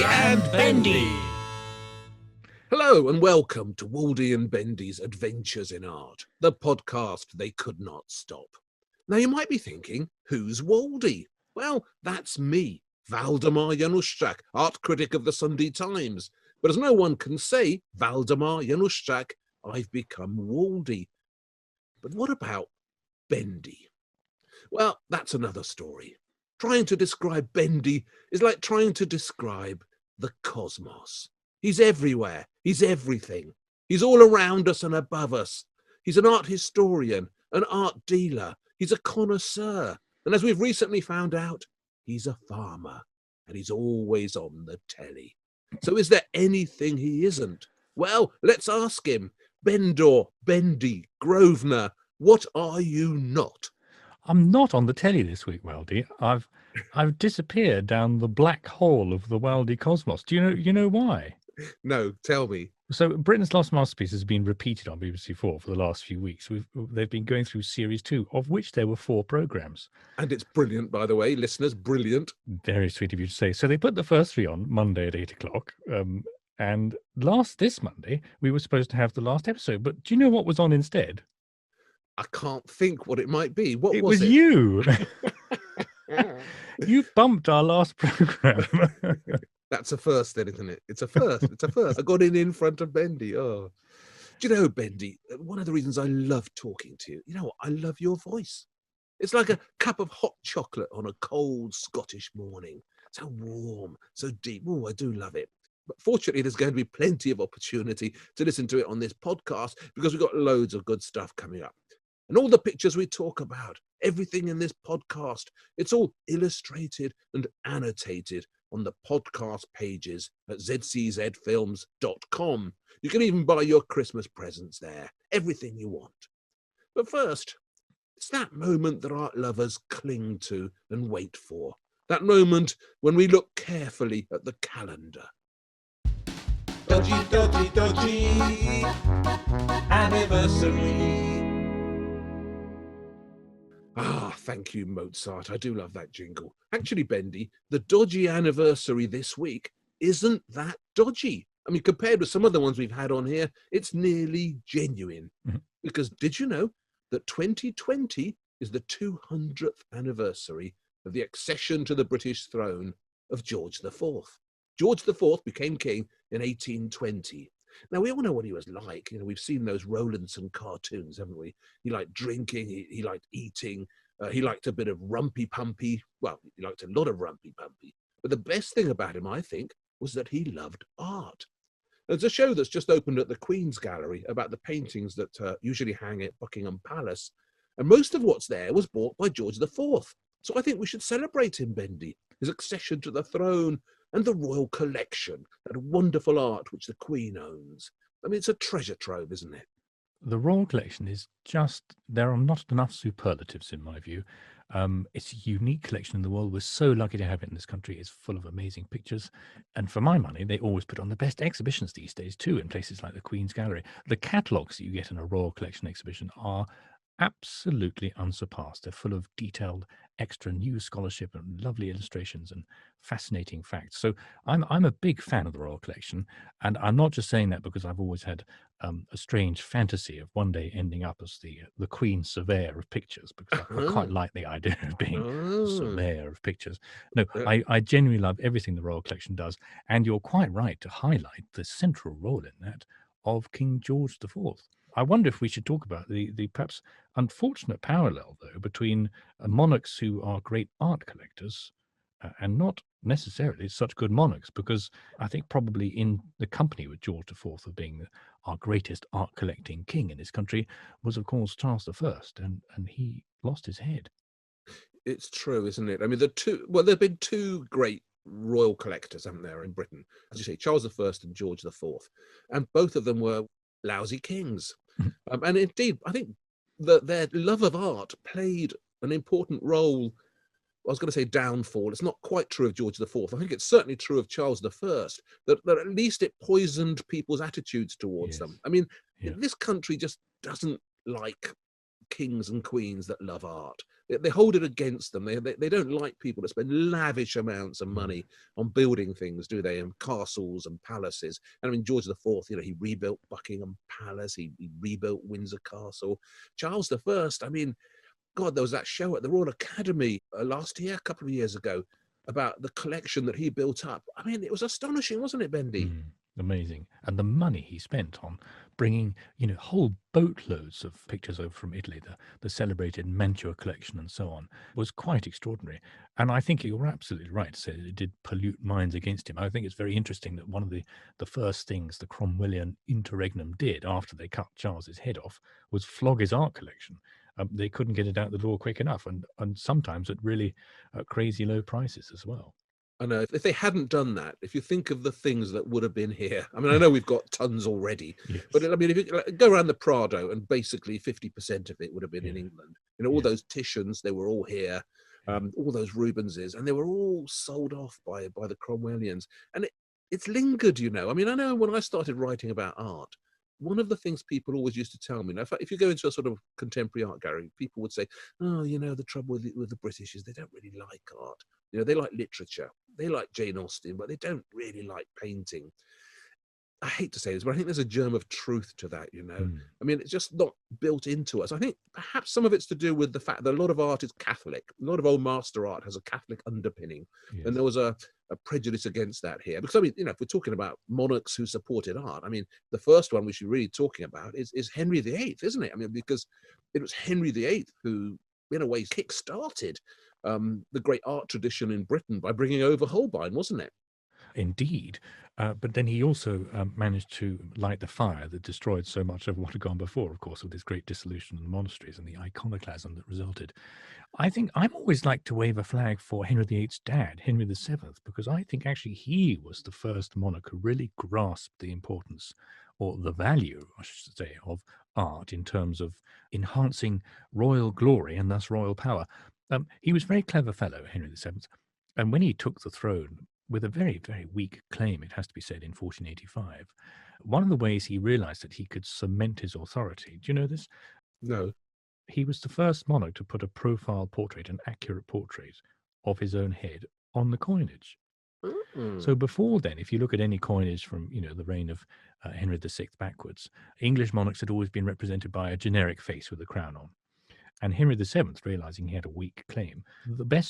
Waldy and Bendy. Hello and welcome to Waldy and Bendy's Adventures in Art, the podcast they could not stop. Now you might be thinking, who's Waldy? Well, that's me, Waldemar Januszczak, art critic of the Sunday Times. But as no one can say Waldemar Januszczak, I've become Waldy. But what about Bendy? Well, that's another story. Trying to describe Bendy is like trying to describe the cosmos. He's everywhere. He's everything. He's all around us and above us. He's an art historian, an art dealer. He's a connoisseur. And as we've recently found out, he's a farmer. And he's always on the telly. So is there anything he isn't? Well, let's ask him. Bendor, Bendy, Grosvenor, what are you not? I'm not on the telly this week, Waldy. I've disappeared down the black hole of the Waldy cosmos. Do you know why? No, tell me. So Britain's Lost Masterpiece has been repeated on BBC4 for the last few weeks. They've been going through series 2, of which there were 4 programmes. And it's brilliant, by the way, listeners, brilliant. Very sweet of you to say. So they put the first 3 on Monday at 8 o'clock. And this Monday, we were supposed to have the last episode. But do you know what was on instead? I can't think what it might be. What it was was you. You bumped our last programme. That's a first then, isn't it? It's a first. It's a first. I got in front of Bendy. Oh. Do you know, Bendy, one of the reasons I love talking to you, I love your voice. It's like a cup of hot chocolate on a cold Scottish morning. So warm, so deep. Oh, I do love it. But fortunately, there's going to be plenty of opportunity to listen to it on this podcast because we've got loads of good stuff coming up. And all the pictures we talk about, everything in this podcast, it's all illustrated and annotated on the podcast pages at zczfilms.com. You can even buy your Christmas presents there, everything you want. But first, it's that moment that art lovers cling to and wait for. That moment when we look carefully at the calendar. Dodgy, dodgy, dodgy anniversary. Ah, thank you, Mozart. I do love that jingle. Actually, Bendy, the dodgy anniversary this week isn't that dodgy. I mean, compared with some of the ones we've had on here, it's nearly genuine. Mm-hmm. Because did you know that 2020 is the 200th anniversary of the accession to the British throne of George IV? George IV became king in 1820. Now, we all know what he was like. We've seen those Rowlandson cartoons, haven't we? He liked drinking, he liked eating, he liked a bit of rumpy-pumpy. Well, he liked a lot of rumpy-pumpy. But the best thing about him, I think, was that he loved art. There's a show that's just opened at the Queen's Gallery about the paintings that usually hang at Buckingham Palace. And most of what's there was bought by George IV. So I think we should celebrate him, Bendy, his accession to the throne, and the royal collection, that wonderful art which the Queen owns. I mean, it's a treasure trove, isn't it? The royal collection is just, there are not enough superlatives in my view. It's a unique collection in the world. We're so lucky to have it in this country. It's full of amazing pictures. And for my money, they always put on the best exhibitions these days too, in places like the Queen's Gallery. The catalogues that you get in a royal collection exhibition are absolutely unsurpassed. They're full of detailed extra new scholarship and lovely illustrations and fascinating facts. So I'm a big fan of the Royal Collection, and I'm not just saying that because I've always had a strange fantasy of one day ending up as the Queen Surveyor of Pictures, because I quite like the idea of being Surveyor of Pictures. No, I genuinely love everything the Royal Collection does, and you're quite right to highlight the central role in that of King George IV. I wonder if we should talk about the perhaps unfortunate parallel, though, between monarchs who are great art collectors and not necessarily such good monarchs, because I think probably in the company with George IV of being our greatest art collecting king in this country was, of course, Charles I, and he lost his head. It's true, isn't it? I mean, there have been 2 great royal collectors, haven't there, in Britain? As you say, Charles I and George IV. And both of them were lousy kings. And indeed, I think that their love of art played an important role. I was going to say downfall. It's not quite true of George IV. I think it's certainly true of Charles I, that at least it poisoned people's attitudes towards them. I mean, this country just doesn't like kings and queens that love art. They hold it against them. They don't like people that spend lavish amounts of money on building things, do they? And castles and palaces. And I mean, George IV, he rebuilt Buckingham Palace. He rebuilt Windsor Castle. Charles I, I mean, God, there was that show at the Royal Academy last year, a couple of years ago, about the collection that he built up. I mean, it was astonishing, wasn't it, Bendy? Amazing. And the money he spent on bringing, whole boatloads of pictures over from Italy, the celebrated Mantua collection and so on, was quite extraordinary. And I think you're absolutely right to say that it did pollute minds against him. I think it's very interesting that one of the first things the Cromwellian interregnum did after they cut Charles's head off was flog his art collection. They couldn't get it out the door quick enough, and sometimes at really crazy low prices as well. I know if they hadn't done that, if you think of the things that would have been here, I mean, I know we've got tons already, Yes. but I mean, if you go around the Prado and basically 50% of it would have been in Yeah. England. All Yeah. those Titians, they were all here, all those Rubenses, and they were all sold off by the Cromwellians. And it's lingered, I mean, I know when I started writing about art, one of the things people always used to tell me, if you go into a sort of contemporary art gallery, people would say, oh, the trouble with the British is they don't really like art. They like literature. They like Jane Austen, but they don't really like painting. I hate to say this, but I think there's a germ of truth to that, I mean, it's just not built into us. I think perhaps some of it's to do with the fact that a lot of art is Catholic. A lot of old master art has a Catholic underpinning. Yes. And there was a prejudice against that here. Because, I mean, if we're talking about monarchs who supported art, I mean, the first one we should really be talking about is Henry VIII, isn't it? I mean, because it was Henry VIII who, in a way, kick-started the great art tradition in Britain by bringing over Holbein, wasn't it? Indeed. But then he also managed to light the fire that destroyed so much of what had gone before, of course, with this great dissolution of the monasteries and the iconoclasm that resulted. I think I'm always like to wave a flag for Henry VIII's dad, Henry VII, because I think actually he was the first monarch who really grasped the importance or the value, I should say, of art in terms of enhancing royal glory and thus royal power. He was a very clever fellow, Henry VII, and when he took the throne, with a very, very weak claim, it has to be said, in 1485. One of the ways he realized that he could cement his authority, do you know this? No. He was the first monarch to put a profile portrait, an accurate portrait of his own head on the coinage. So before then, if you look at any coinage from, the reign of Henry VI backwards, English monarchs had always been represented by a generic face with a crown on. And Henry VII, realizing he had a weak claim,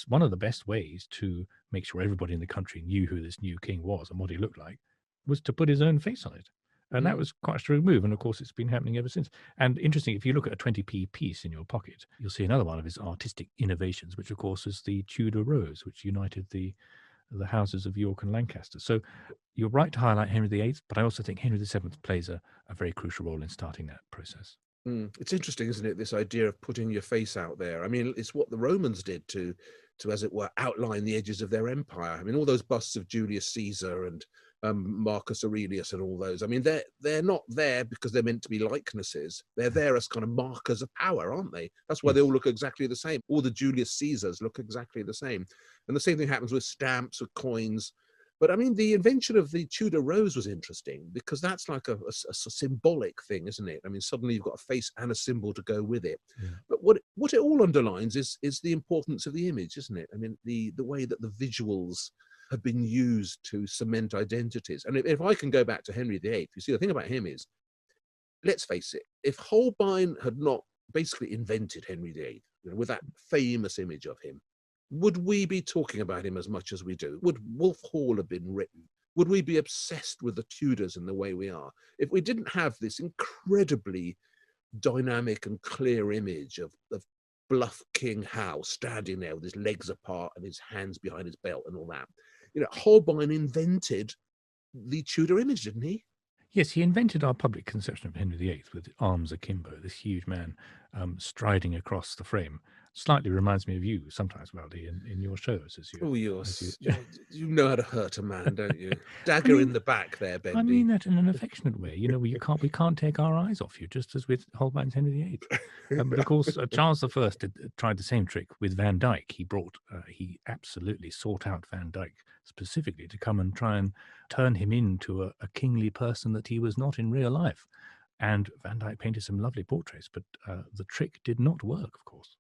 one of the best ways to make sure everybody in the country knew who this new king was and what he looked like was to put his own face on it. And that was quite a shrewd move. And of course, it's been happening ever since. And interesting, if you look at a 20p piece in your pocket, you'll see another one of his artistic innovations, which of course is the Tudor rose, which united the houses of York and Lancaster. So you're right to highlight Henry VIII, but I also think Henry VII plays a very crucial role in starting that process. It's interesting, isn't it? This idea of putting your face out there. I mean, it's what the Romans did to, as it were, outline the edges of their empire. I mean, all those busts of Julius Caesar and Marcus Aurelius and all those. I mean, they're not there because they're meant to be likenesses. They're there as kind of markers of power, aren't they? That's why they all look exactly the same. All the Julius Caesars look exactly the same. And the same thing happens with stamps, with coins. But I mean, the invention of the Tudor rose was interesting because that's like a symbolic thing, isn't it? I mean, suddenly you've got a face and a symbol to go with it. Yeah. But what it all underlines is the importance of the image, isn't it? I mean, the way that the visuals have been used to cement identities. And if I can go back to Henry VIII, you see, the thing about him is, let's face it, if Holbein had not basically invented Henry VIII, with that famous image of him, would we be talking about him as much as we do? Would Wolf Hall have been written? Would we be obsessed with the Tudors in the way we are? If we didn't have this incredibly dynamic and clear image of bluff King Hal standing there with his legs apart and his hands behind his belt and all that. Holbein invented the Tudor image, didn't he? Yes, he invented our public conception of Henry VIII with arms akimbo, this huge man striding across the frame. Slightly reminds me of you sometimes, Waldy, in your shows. You know how to hurt a man, don't you? Dagger in the back there, Bendy. I mean that in an affectionate way. We can't take our eyes off you, just as with Holbein's Henry VIII. But of course, Charles I tried the same trick with Van Dyck. He absolutely sought out Van Dyck specifically to come and try and turn him into a kingly person that he was not in real life. And Van Dyck painted some lovely portraits, but the trick did not work, of course.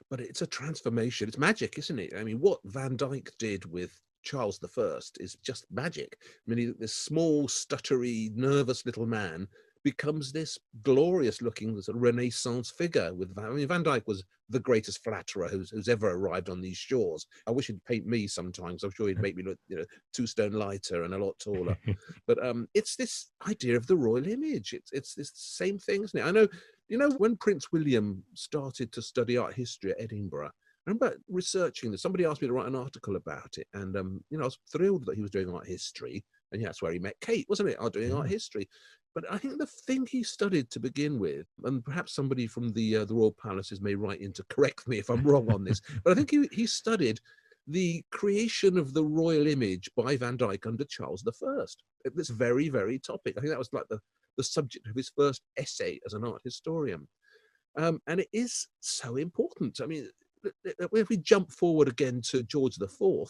But it's a transformation. It's magic, isn't it? I mean, what Van Dyck did with Charles I is just magic. I mean, this small, stuttery, nervous little man becomes this glorious-looking sort of Renaissance figure. I mean, Van Dyck was the greatest flatterer who's ever arrived on these shores. I wish he'd paint me sometimes. I'm sure he'd make me look, 2 stone lighter and a lot taller. But it's this idea of the royal image. It's this same thing, isn't it? I know, when Prince William started to study art history at Edinburgh, I remember researching this. Somebody asked me to write an article about it, and I was thrilled that he was doing art history, and that's where he met Kate, wasn't it? Doing art history. But I think the thing he studied to begin with, and perhaps somebody from the Royal Palaces may write in to correct me if I'm wrong on this, but I think he studied the creation of the royal image by Van Dyck under Charles I. This very, very topic. I think that was like the subject of his first essay as an art historian. And it is so important. I mean, if we jump forward again to George IV,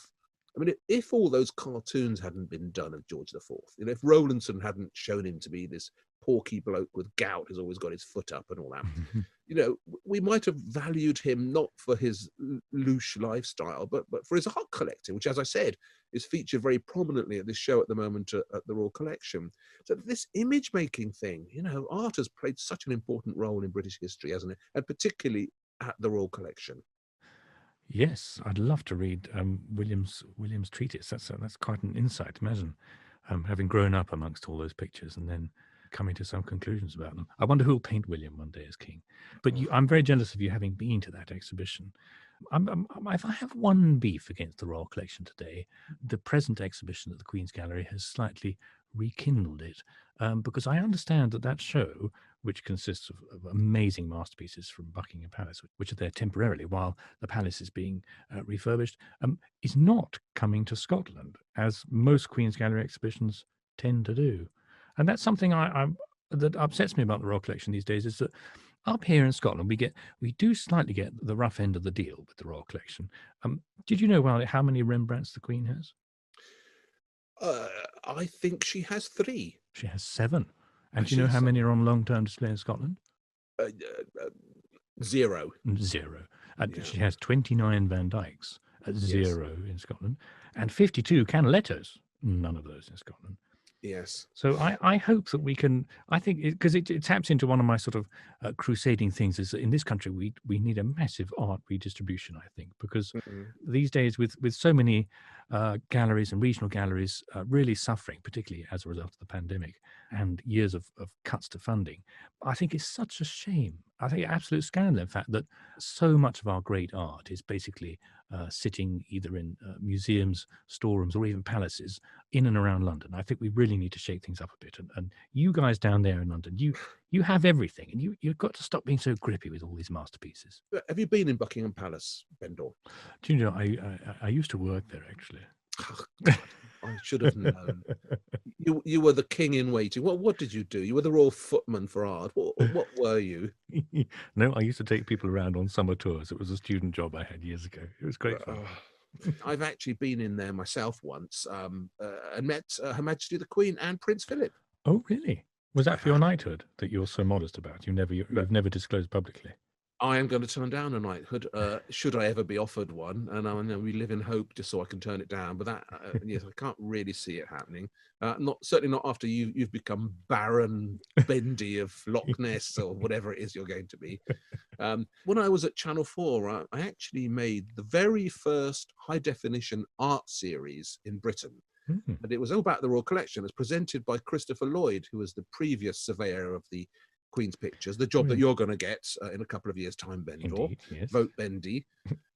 I mean, if all those cartoons hadn't been done of George IV, if Rowlandson hadn't shown him to be this porky bloke with gout who's always got his foot up and all that, we might have valued him not for his louche lifestyle, but for his art collecting, which, as I said, is featured very prominently at this show at the moment at the Royal Collection. So this image-making thing, art has played such an important role in British history, hasn't it? And particularly at the Royal Collection. Yes, I'd love to read William's treatise. That's quite an insight. Imagine having grown up amongst all those pictures and then coming to some conclusions about them. I wonder who will paint William one day as king. But I'm very jealous of you having been to that exhibition. If I have one beef against the Royal Collection today, the present exhibition at the Queen's Gallery has slightly rekindled it, because I understand that show, which consists of amazing masterpieces from Buckingham Palace, which are there temporarily while the palace is being refurbished, is not coming to Scotland, as most Queen's Gallery exhibitions tend to do. And that's something that upsets me about the Royal Collection these days, is that up here in Scotland, we do slightly get the rough end of the deal with the Royal Collection. Did you know, Waldy, how many Rembrandts the Queen has? I think she has 3. She has 7. And do you know how many are on long-term display in Scotland? 0. 0. And she has 29 Van Dycks, 0 in Scotland, and 52 Canalettos, none of those in Scotland. Yes. So I hope that we can, I think, because it taps into one of my sort of crusading things, is that in this country we need a massive art redistribution, I think, because these days with so many galleries and regional galleries really suffering, particularly as a result of the pandemic and years of cuts to funding, I think it's such a shame. I think absolute scandal, in fact, that so much of our great art is basically sitting either in museums, storerooms, or even palaces in and around London. I think we really need to shake things up a bit. And you guys down there in London, you have everything, and you've got to stop being so grippy with all these masterpieces. Have you been in Buckingham Palace, Bendor? Do you know, I used to work there, actually. Oh, God, I should have known. You were the king in waiting. What did you do? You were the royal footman for art. What were you? No, I used to take people around on summer tours. It was a student job I had years ago. It was great fun. I've actually been in there myself once, and met Her Majesty the Queen and Prince Philip. Oh, really? Was that for your knighthood that you're so modest about? You've never disclosed publicly. I am going to turn down a knighthood, should I ever be offered one, and I know we live in hope just so I can turn it down. But that, yes, I can't really see it happening. Certainly not after you've become Baron Bendy of Loch Ness or whatever it is you're going to be. When I was at Channel 4, I actually made the very first high-definition art series in Britain. And it was all about the Royal Collection. It was presented by Christopher Lloyd, who was the previous surveyor of the Queen's Pictures, the job that you're going to get in a couple of years' time, Bendor. Indeed, yes. Vote Bendy.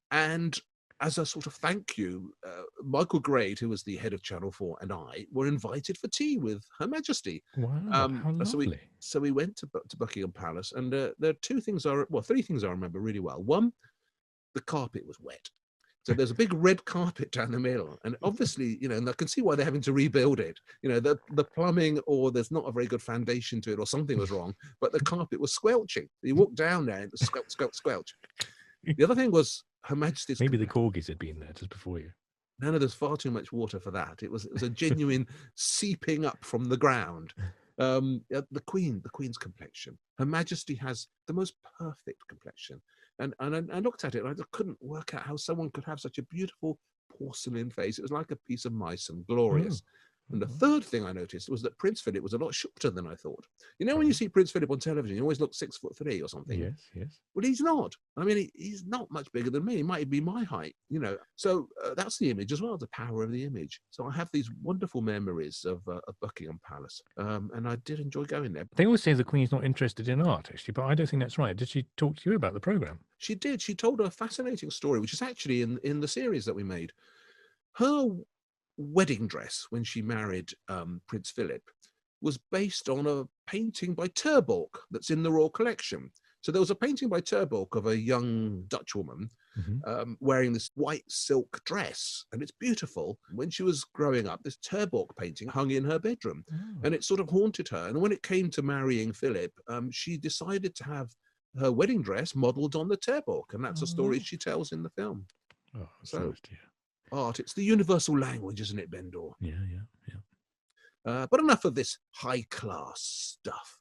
And as a sort of thank you, Michael Grade, who was the head of Channel 4, and I were invited for tea with Her Majesty. Wow, how lovely. So we went to Buckingham Palace, and there are 3 things I remember really well. One, the carpet was wet. So there's a big red carpet down the middle, and obviously, and I can see why they're having to rebuild it. The plumbing, or there's not a very good foundation to it, or something was wrong, but the carpet was squelching. You walked down there and it was squelch, squelch, squelch. The other thing was Her Majesty's... Maybe the corgis had been there just before you. No, there's far too much water for that. It was a genuine seeping up from the ground. The Queen's complexion. Her Majesty has the most perfect complexion. And I looked at it and I just couldn't work out how someone could have such a beautiful porcelain face. It was like a piece of mice and glorious. And the third thing I noticed was that Prince Philip was a lot shorter than I thought. You know, when you see Prince Philip on television, he always looks 6'3" or something. Yes, yes. Well, he's not. I mean, he's not much bigger than me. He might be my height, you know. So that's the image as well, the power of the image. So I have these wonderful memories of Buckingham Palace. And I did enjoy going there. They always say the Queen's not interested in art, actually, but I don't think that's right. Did she talk to you about the programme? She did. She told a fascinating story, which is actually in the series that we made. Her wedding dress when she married Prince Philip was based on a painting by Terborch that's in the Royal Collection. So there was a painting by Terborch of a young Dutch woman wearing this white silk dress, and it's beautiful. When she was growing up, this Terborch painting hung in her bedroom, and it sort of haunted her. And when it came to marrying Philip, she decided to have her wedding dress modelled on the Terborch, and that's a story she tells in the film. Oh, So nice to hear. art, it's the universal language, isn't it, Bendor? Yeah, yeah, yeah. But enough of this high-class stuff.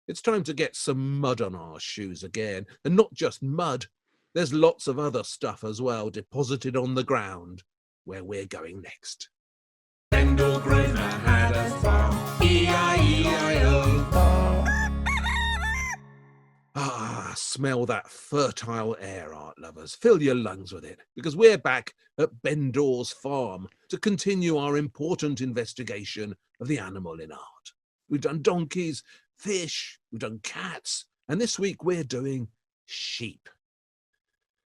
It's time to get some mud on our shoes again. And not just mud. There's lots of other stuff as well deposited on the ground where we're going next. Bendel Groner had a farm. E-I-E-I-O. Ah, smell that fertile air, art lovers. Fill your lungs with it, because we're back at Bendor's farm to continue our important investigation of the animal in art. We've done donkeys, fish, we've done cats, and this week we're doing sheep.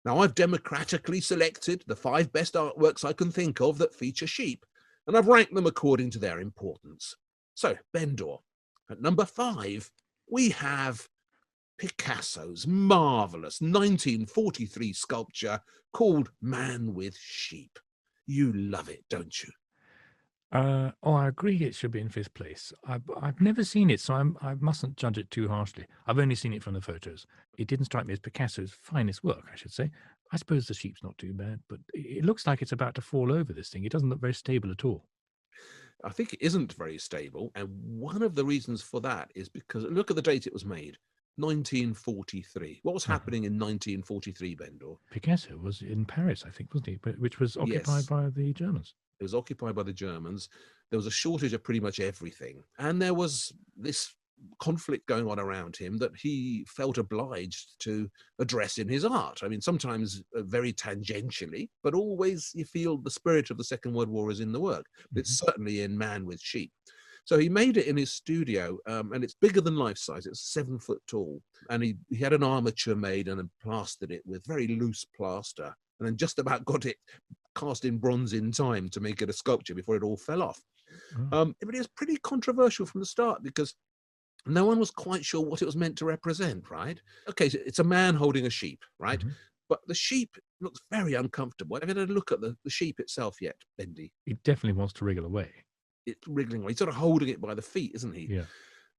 Now, I've democratically selected the 5 best artworks I can think of that feature sheep, and I've ranked them according to their importance. So, Bendor, at number 5, we have Picasso's marvellous 1943 sculpture called Man with Sheep. You love it, don't you? I agree it should be in 5th place. I've never seen it, so I mustn't judge it too harshly. I've only seen it from the photos. It didn't strike me as Picasso's finest work, I should say. I suppose the sheep's not too bad, but it looks like it's about to fall over, this thing. It doesn't look very stable at all. I think it isn't very stable, and one of the reasons for that is because look at the date it was made. 1943. What was happening in 1943, Bendor? Picasso was in Paris, I think, wasn't he? Which was occupied Yes. by the Germans. It was occupied by the Germans. There was a shortage of pretty much everything. And there was this conflict going on around him that he felt obliged to address in his art. I mean, sometimes very tangentially, but always you feel the spirit of the Second World War is in the work. It's certainly in Man with Sheep. So he made it in his studio, and it's bigger than life size. It's 7 foot tall. And he had an armature made and plastered it with very loose plaster, and then just about got it cast in bronze in time to make it a sculpture before it all fell off. But it was pretty controversial from the start because no one was quite sure what it was meant to represent, right? Okay, so it's a man holding a sheep, right? But the sheep looks very uncomfortable. Have you had a look at the sheep itself yet, Bendy? He definitely wants to wriggle away. It's wriggling away. He's sort of holding it by the feet, isn't he? Yeah.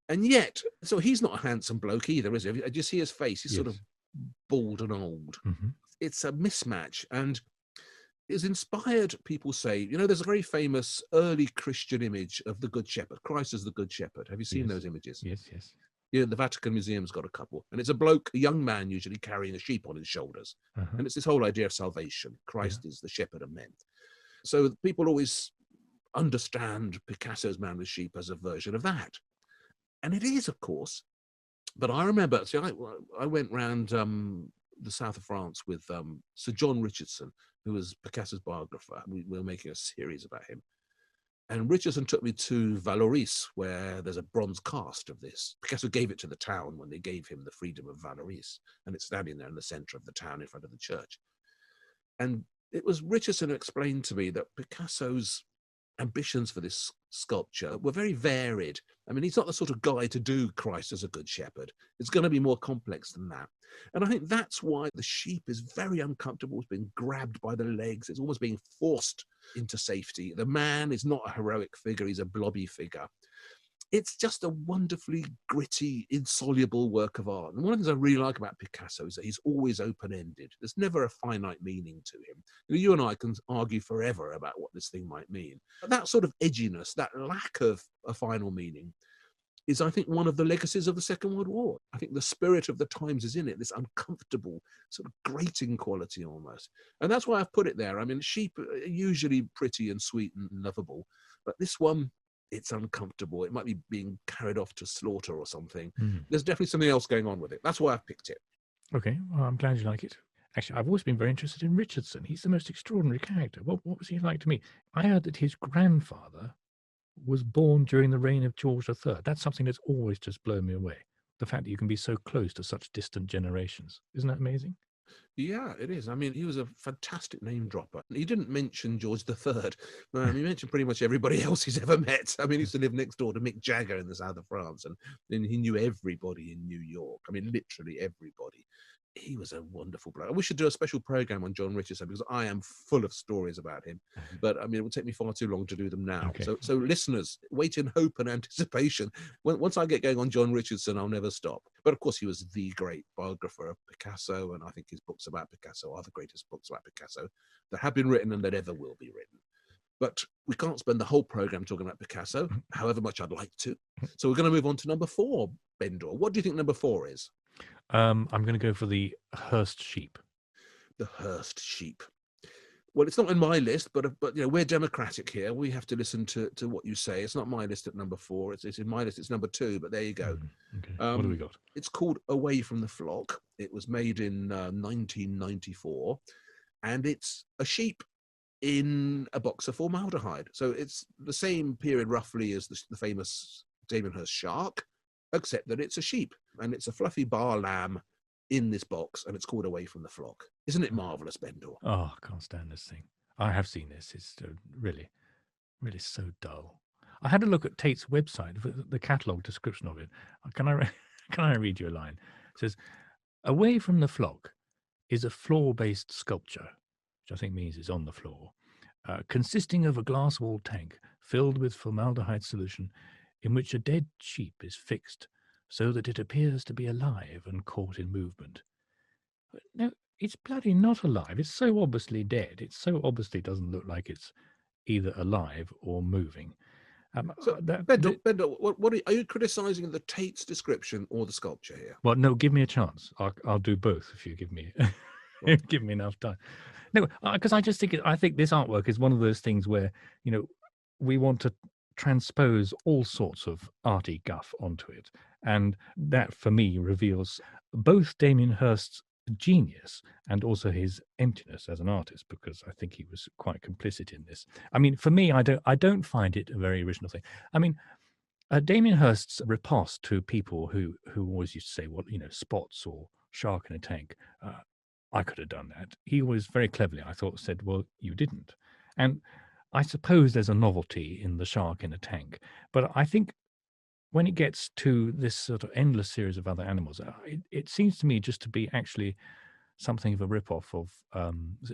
And yet, so he's not a handsome bloke either, is he? Do you see his face? He's sort Yes. of bald and old. It's a mismatch. And it's inspired, people say, you know, there's a very famous early Christian image of the Good Shepherd, Christ as the Good Shepherd. Have you seen Yes. those images? Yes, yes. Yeah, the Vatican Museum's got a couple. And it's a bloke, a young man usually carrying a sheep on his shoulders. And it's this whole idea of salvation. Christ is the shepherd of men. So people always understand Picasso's Man with Sheep as a version of that. And it is, of course. But I remember, see, I went round the south of France with Sir John Richardson, who was Picasso's biographer. We were making a series about him. And Richardson took me to Valoris, where there's a bronze cast of this. Picasso gave it to the town when they gave him the freedom of Valoris. And it's standing there in the center of the town in front of the church. And it was Richardson who explained to me that Picasso's ambitions for this sculpture were very varied. I mean, he's not the sort of guy to do Christ as a good shepherd. It's going to be more complex than that. And I think that's why the sheep is very uncomfortable. It's been grabbed by the legs. It's almost being forced into safety. The man is not a heroic figure. He's a blobby figure. It's just a wonderfully gritty, insoluble work of art. And one of the things I really like about Picasso is that he's always open-ended. There's never a finite meaning to him. You and I can argue forever about what this thing might mean. But that sort of edginess, that lack of a final meaning, is, I think, one of the legacies of the Second World War. I think the spirit of the times is in it, this uncomfortable, sort of grating quality almost. And that's why I've put it there. I mean, sheep are usually pretty and sweet and lovable, but this one, it's uncomfortable. It might be being carried off to slaughter or something. There's definitely something else going on with it. That's why I've picked it. Okay, well, I'm glad you like it. Actually, I've always been very interested in Richardson. He's the most extraordinary character. What was he like to me? I heard that his grandfather was born during the reign of George III. That's something that's always just blown me away. The fact that you can be so close to such distant generations. Isn't that amazing? Yeah, it is. I mean, he was a fantastic name dropper. He didn't mention George III. He mentioned pretty much everybody else he's ever met. I mean, he used to live next door to Mick Jagger in the south of France, and then he knew everybody in New York. I mean, literally everybody. He was a wonderful bloke. We should do a special program on John Richardson because I am full of stories about him. But I mean, it would take me far too long to do them now. Okay. So listeners, wait in hope and anticipation. Once I get going on John Richardson, I'll never stop. But of course, he was the great biographer of Picasso, and I think his books about Picasso are the greatest books about Picasso that have been written and that ever will be written. But we can't spend the whole program talking about Picasso, however much I'd like to. So we're going to move on to number 4, Bendor. What do you think number 4 is? I'm going to go for the Hearst sheep. The Hearst sheep. Well, it's not in my list, but you know, we're democratic here. We have to listen to what you say. It's not my list at number 4. It's in my list. It's number 2. But there you go. Okay. What do we got? It's called Away from the Flock. It was made in 1994, and it's a sheep in a box of formaldehyde. So it's the same period roughly as the famous Damien Hirst shark, except that it's a sheep, and it's a fluffy bar lamb in this box, and it's called Away from the Flock. Isn't it marvelous, Bendor? Oh, I can't stand this thing. I have seen this. It's really, really so dull. I had a look at Tate's website, the catalogue description of it. Can I read you a line? It says, Away from the Flock is a floor-based sculpture, which I think means it's on the floor, consisting of a glass wall tank filled with formaldehyde solution in which a dead sheep is fixed so that it appears to be alive and caught in movement. No, it's bloody not alive. It's so obviously dead. It so obviously doesn't look like it's either alive or moving. Bendor, what are you criticising the Tate's description or the sculpture here? Well, no, give me a chance. I'll do both if you give me give me enough time. No, because I just think I think this artwork is one of those things where, you know, we want to transpose all sorts of arty guff onto it, and that for me reveals both Damien Hirst's genius and also his emptiness as an artist, because I think he was quite complicit in this. I mean, for me, I don't find it a very original thing. I mean, Damien Hirst's riposte to people who always used to say, well, you know, spots or shark in a tank, I could have done that. He was very cleverly, I thought, said, well, you didn't. And I suppose there's a novelty in the shark in a tank, but I think when it gets to this sort of endless series of other animals, it seems to me just to be actually something of a rip-off of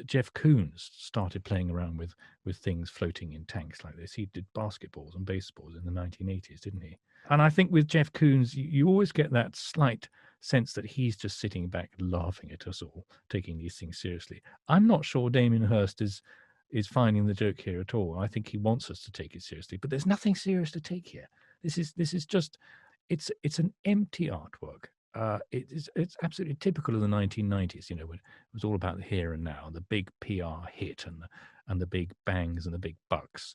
Jeff Koons started playing around with things floating in tanks like this. He did basketballs and baseballs in the 1980s, didn't he? And I think with Jeff Koons, you always get that slight sense that he's just sitting back laughing at us all, taking these things seriously. I'm not sure Damien Hirst is finding the joke here at all. I think he wants us to take it seriously, but there's nothing serious to take here. This is just it's an empty artwork. It's absolutely typical of the 1990s, you know, when it was all about the here and now, the big PR hit and the big bangs and the big bucks.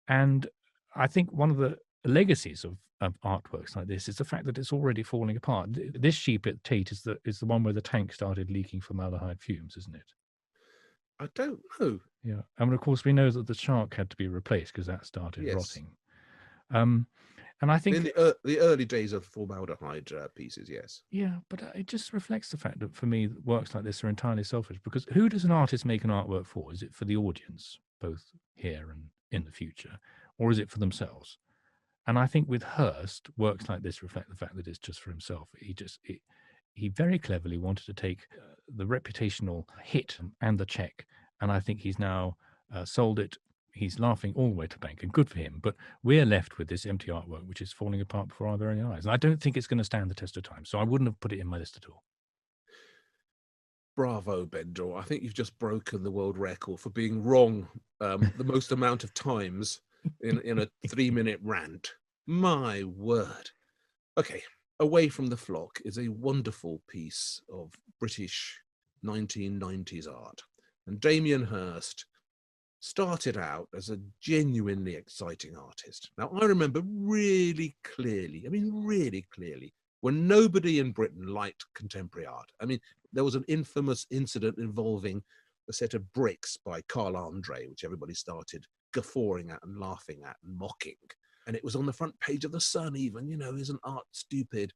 And I think one of the legacies of artworks like this is the fact that it's already falling apart. This sheep at Tate is the one where the tank started leaking formaldehyde fumes, isn't it? I don't know. Yeah, I mean, of course, we know that the shark had to be replaced because that started rotting. And I think in the early days of formaldehyde pieces, yes. Yeah, but it just reflects the fact that for me, works like this are entirely selfish, because who does an artist make an artwork for? Is it for the audience, both here and in the future, or is it for themselves? And I think with Hirst, works like this reflect the fact that it's just for himself. He very cleverly wanted to take the reputational hit and the check, and I think he's now sold it. He's laughing all the way to bank, and good for him. But we're left with this empty artwork, which is falling apart before our very eyes. And I don't think it's going to stand the test of time. So I wouldn't have put it in my list at all. Bravo, Bendor. I think you've just broken the world record for being wrong the most amount of times in a 3-minute rant. My word. Okay, Away from the Flock is a wonderful piece of British 1990s art. And Damien Hirst started out as a genuinely exciting artist. Now, I remember really clearly, when nobody in Britain liked contemporary art. I mean, there was an infamous incident involving a set of bricks by Carl Andre, which everybody started guffawing at and laughing at and mocking. And it was on the front page of the Sun even, isn't art stupid?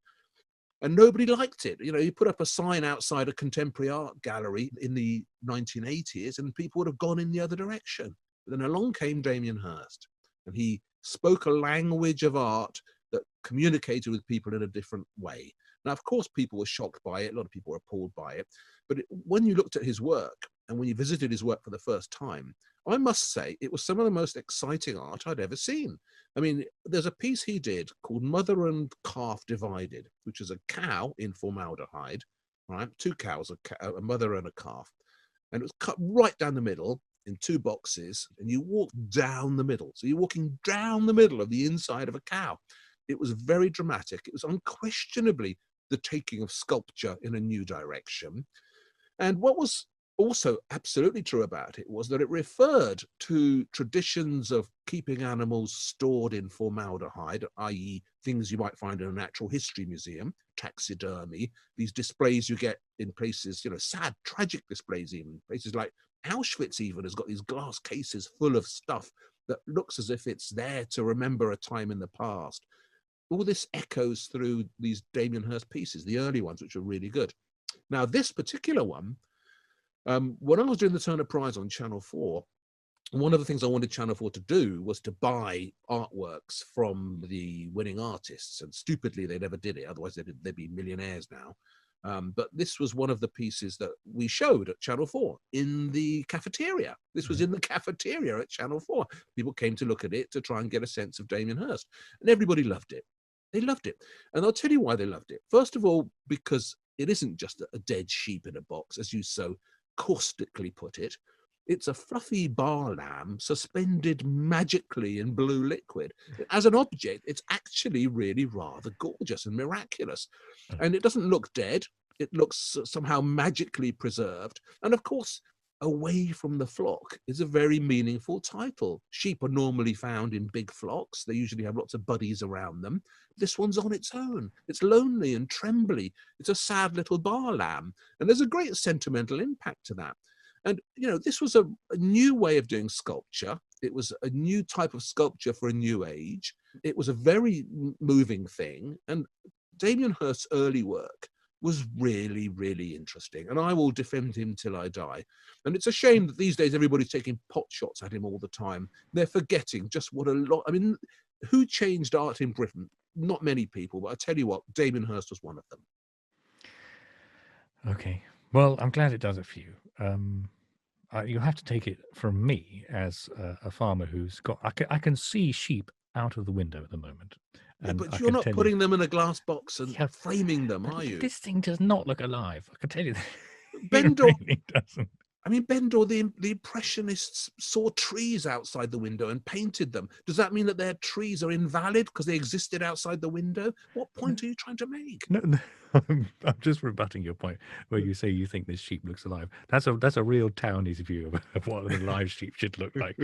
And nobody liked it. You put up a sign outside a contemporary art gallery in the 1980s and people would have gone in the other direction. But then along came Damien Hirst and he spoke a language of art that communicated with people in a different way. Now, of course, people were shocked by it. A lot of people were appalled by it. But when you looked at his work and when you visited his work for the first time, I must say it was some of the most exciting art I'd ever seen. I mean, there's a piece he did called Mother and Calf Divided, which is a cow in formaldehyde, right? Two cows, a mother and a calf. And it was cut right down the middle in two boxes, and you walk down the middle. So you're walking down the middle of the inside of a cow. It was very dramatic. It was unquestionably the taking of sculpture in a new direction. And what was also absolutely true about it was that it referred to traditions of keeping animals stored in formaldehyde, i.e. things you might find in a natural history museum, taxidermy, these displays you get in places, sad, tragic displays even, places like Auschwitz even has got these glass cases full of stuff that looks as if it's there to remember a time in the past. All this echoes through these Damien Hirst pieces, the early ones, which are really good. Now, this particular one, when I was doing the Turner Prize on Channel 4, one of the things I wanted Channel 4 to do was to buy artworks from the winning artists. And stupidly, they never did it. Otherwise, they'd be millionaires now. But this was one of the pieces that we showed at Channel 4 in the cafeteria. This was in the cafeteria at Channel 4. People came to look at it to try and get a sense of Damien Hirst. And everybody loved it. They loved it. And I'll tell you why they loved it. First of all, because it isn't just a dead sheep in a box, as you so caustically put it. It's a fluffy bar lamb suspended magically in blue liquid. As an object, it's actually really rather gorgeous and miraculous. And it doesn't look dead. It looks somehow magically preserved. And of course, Away from the Flock is a very meaningful title. Sheep are normally found in big flocks. They usually have lots of buddies around them. This one's on its own. It's lonely and trembly. It's a sad little bar lamb. And there's a great sentimental impact to that. And, this was a new way of doing sculpture. It was a new type of sculpture for a new age. It was a very moving thing. And Damien Hirst's early work was really, really interesting. And I will defend him till I die. And it's a shame that these days everybody's taking pot shots at him all the time. They're forgetting just what a lot. I mean, who changed art in Britain? Not many people, but I tell you what, Damien Hirst was one of them. Okay. Well, I'm glad it does it for you. You have to take it from me as a farmer who's got. I can see sheep out of the window at the moment. Yeah, And but I you're can not tell putting you, them in a glass box and Yeah, framing them, but are you? this thing does not look alive. I can tell you that. Bendor, It really doesn't. I mean, Bendor, the Impressionists saw trees outside the window and painted them. Does that mean that their trees are invalid because they existed outside the window? What point are you trying to make? No, I'm just rebutting your point where you say you think this sheep looks alive. That's a real townies view of what an alive sheep should look like.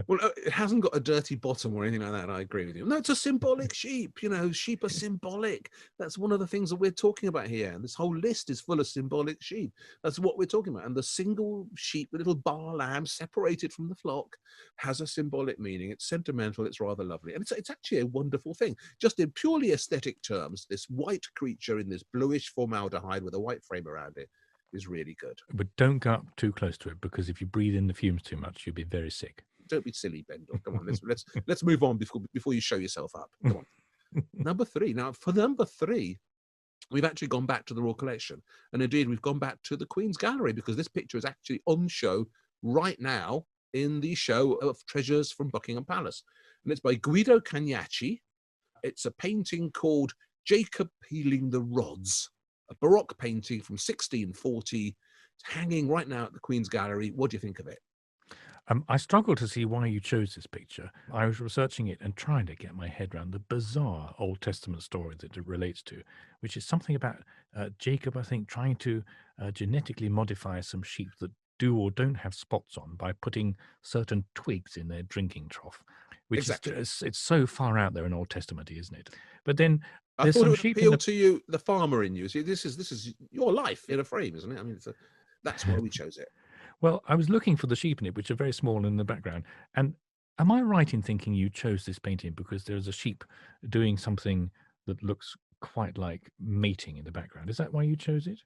Well, it hasn't got a dirty bottom or anything like that. I agree with you. No, it's a symbolic sheep. Sheep are symbolic. That's one of the things that we're talking about here. And this whole list is full of symbolic sheep. That's what we're talking about. And the single sheep, the little bar lamb separated from the flock, has a symbolic meaning. It's sentimental. It's rather lovely. And it's actually a wonderful thing. Just in purely aesthetic terms, this white creature in this bluish formaldehyde with a white frame around it is really good. But don't go up too close to it, because if you breathe in the fumes too much, you'll be very sick. Don't be silly, Bendor. Come on, let's move on before you show yourself up. Come on. Number 3. Now, for number 3, we've actually gone back to the Royal Collection. And indeed, we've gone back to the Queen's Gallery, because this picture is actually on show right now in the show of Treasures from Buckingham Palace. And it's by Guido Cagnacci. It's a painting called Jacob Peeling the Rods, a Baroque painting from 1640. It's hanging right now at the Queen's Gallery. What do you think of it? I struggle to see why you chose this picture. I was researching it and trying to get my head around the bizarre Old Testament story that it relates to, which is something about Jacob, I think, trying to genetically modify some sheep that do or don't have spots on by putting certain twigs in their drinking trough, which is Exactly. it's so far out there in Old Testament, isn't it? But then I there's thought it some would sheep in appeal the to you, the farmer in you. See, this is your life in a frame, isn't it? I mean, that's why we chose it. well, I was looking for the sheep in it, which are very small in the background. And am I right in thinking you chose this painting because there's a sheep doing something that looks quite like mating in the background? Is that why you chose it?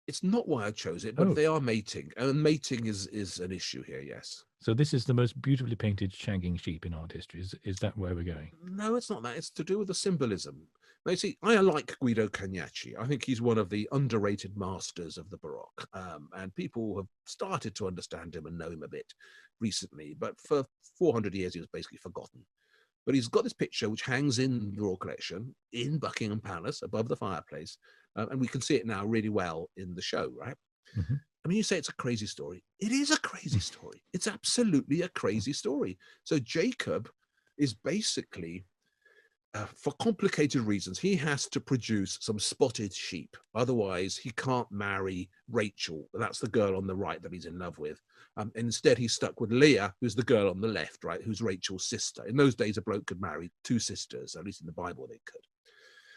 It's not why I chose it, but Oh, they are mating, and mating is an issue here. Yes. so this is the most beautifully painted shagging sheep in art history. Is that where we're going? No, it's not that. It's to do with the symbolism. Now, you see, I like Guido Cagnacci. I think he's one of the underrated masters of the Baroque, and people have started to understand him and know him a bit recently. But for 400 years, he was basically forgotten. But he's got this picture which hangs in the Royal Collection in Buckingham Palace above the fireplace, and we can see it now really well in the show, right? Hmm. I mean, you say it's a crazy story. It is a crazy story. It's absolutely a crazy story. So Jacob is basically, for complicated reasons, he has to produce some spotted sheep. Otherwise, he can't marry Rachel. That's the girl on the right that he's in love with. Instead, he's stuck with Leah, who's the girl on the left, right, who's Rachel's sister. In those days, a bloke could marry two sisters, at least in the Bible they could.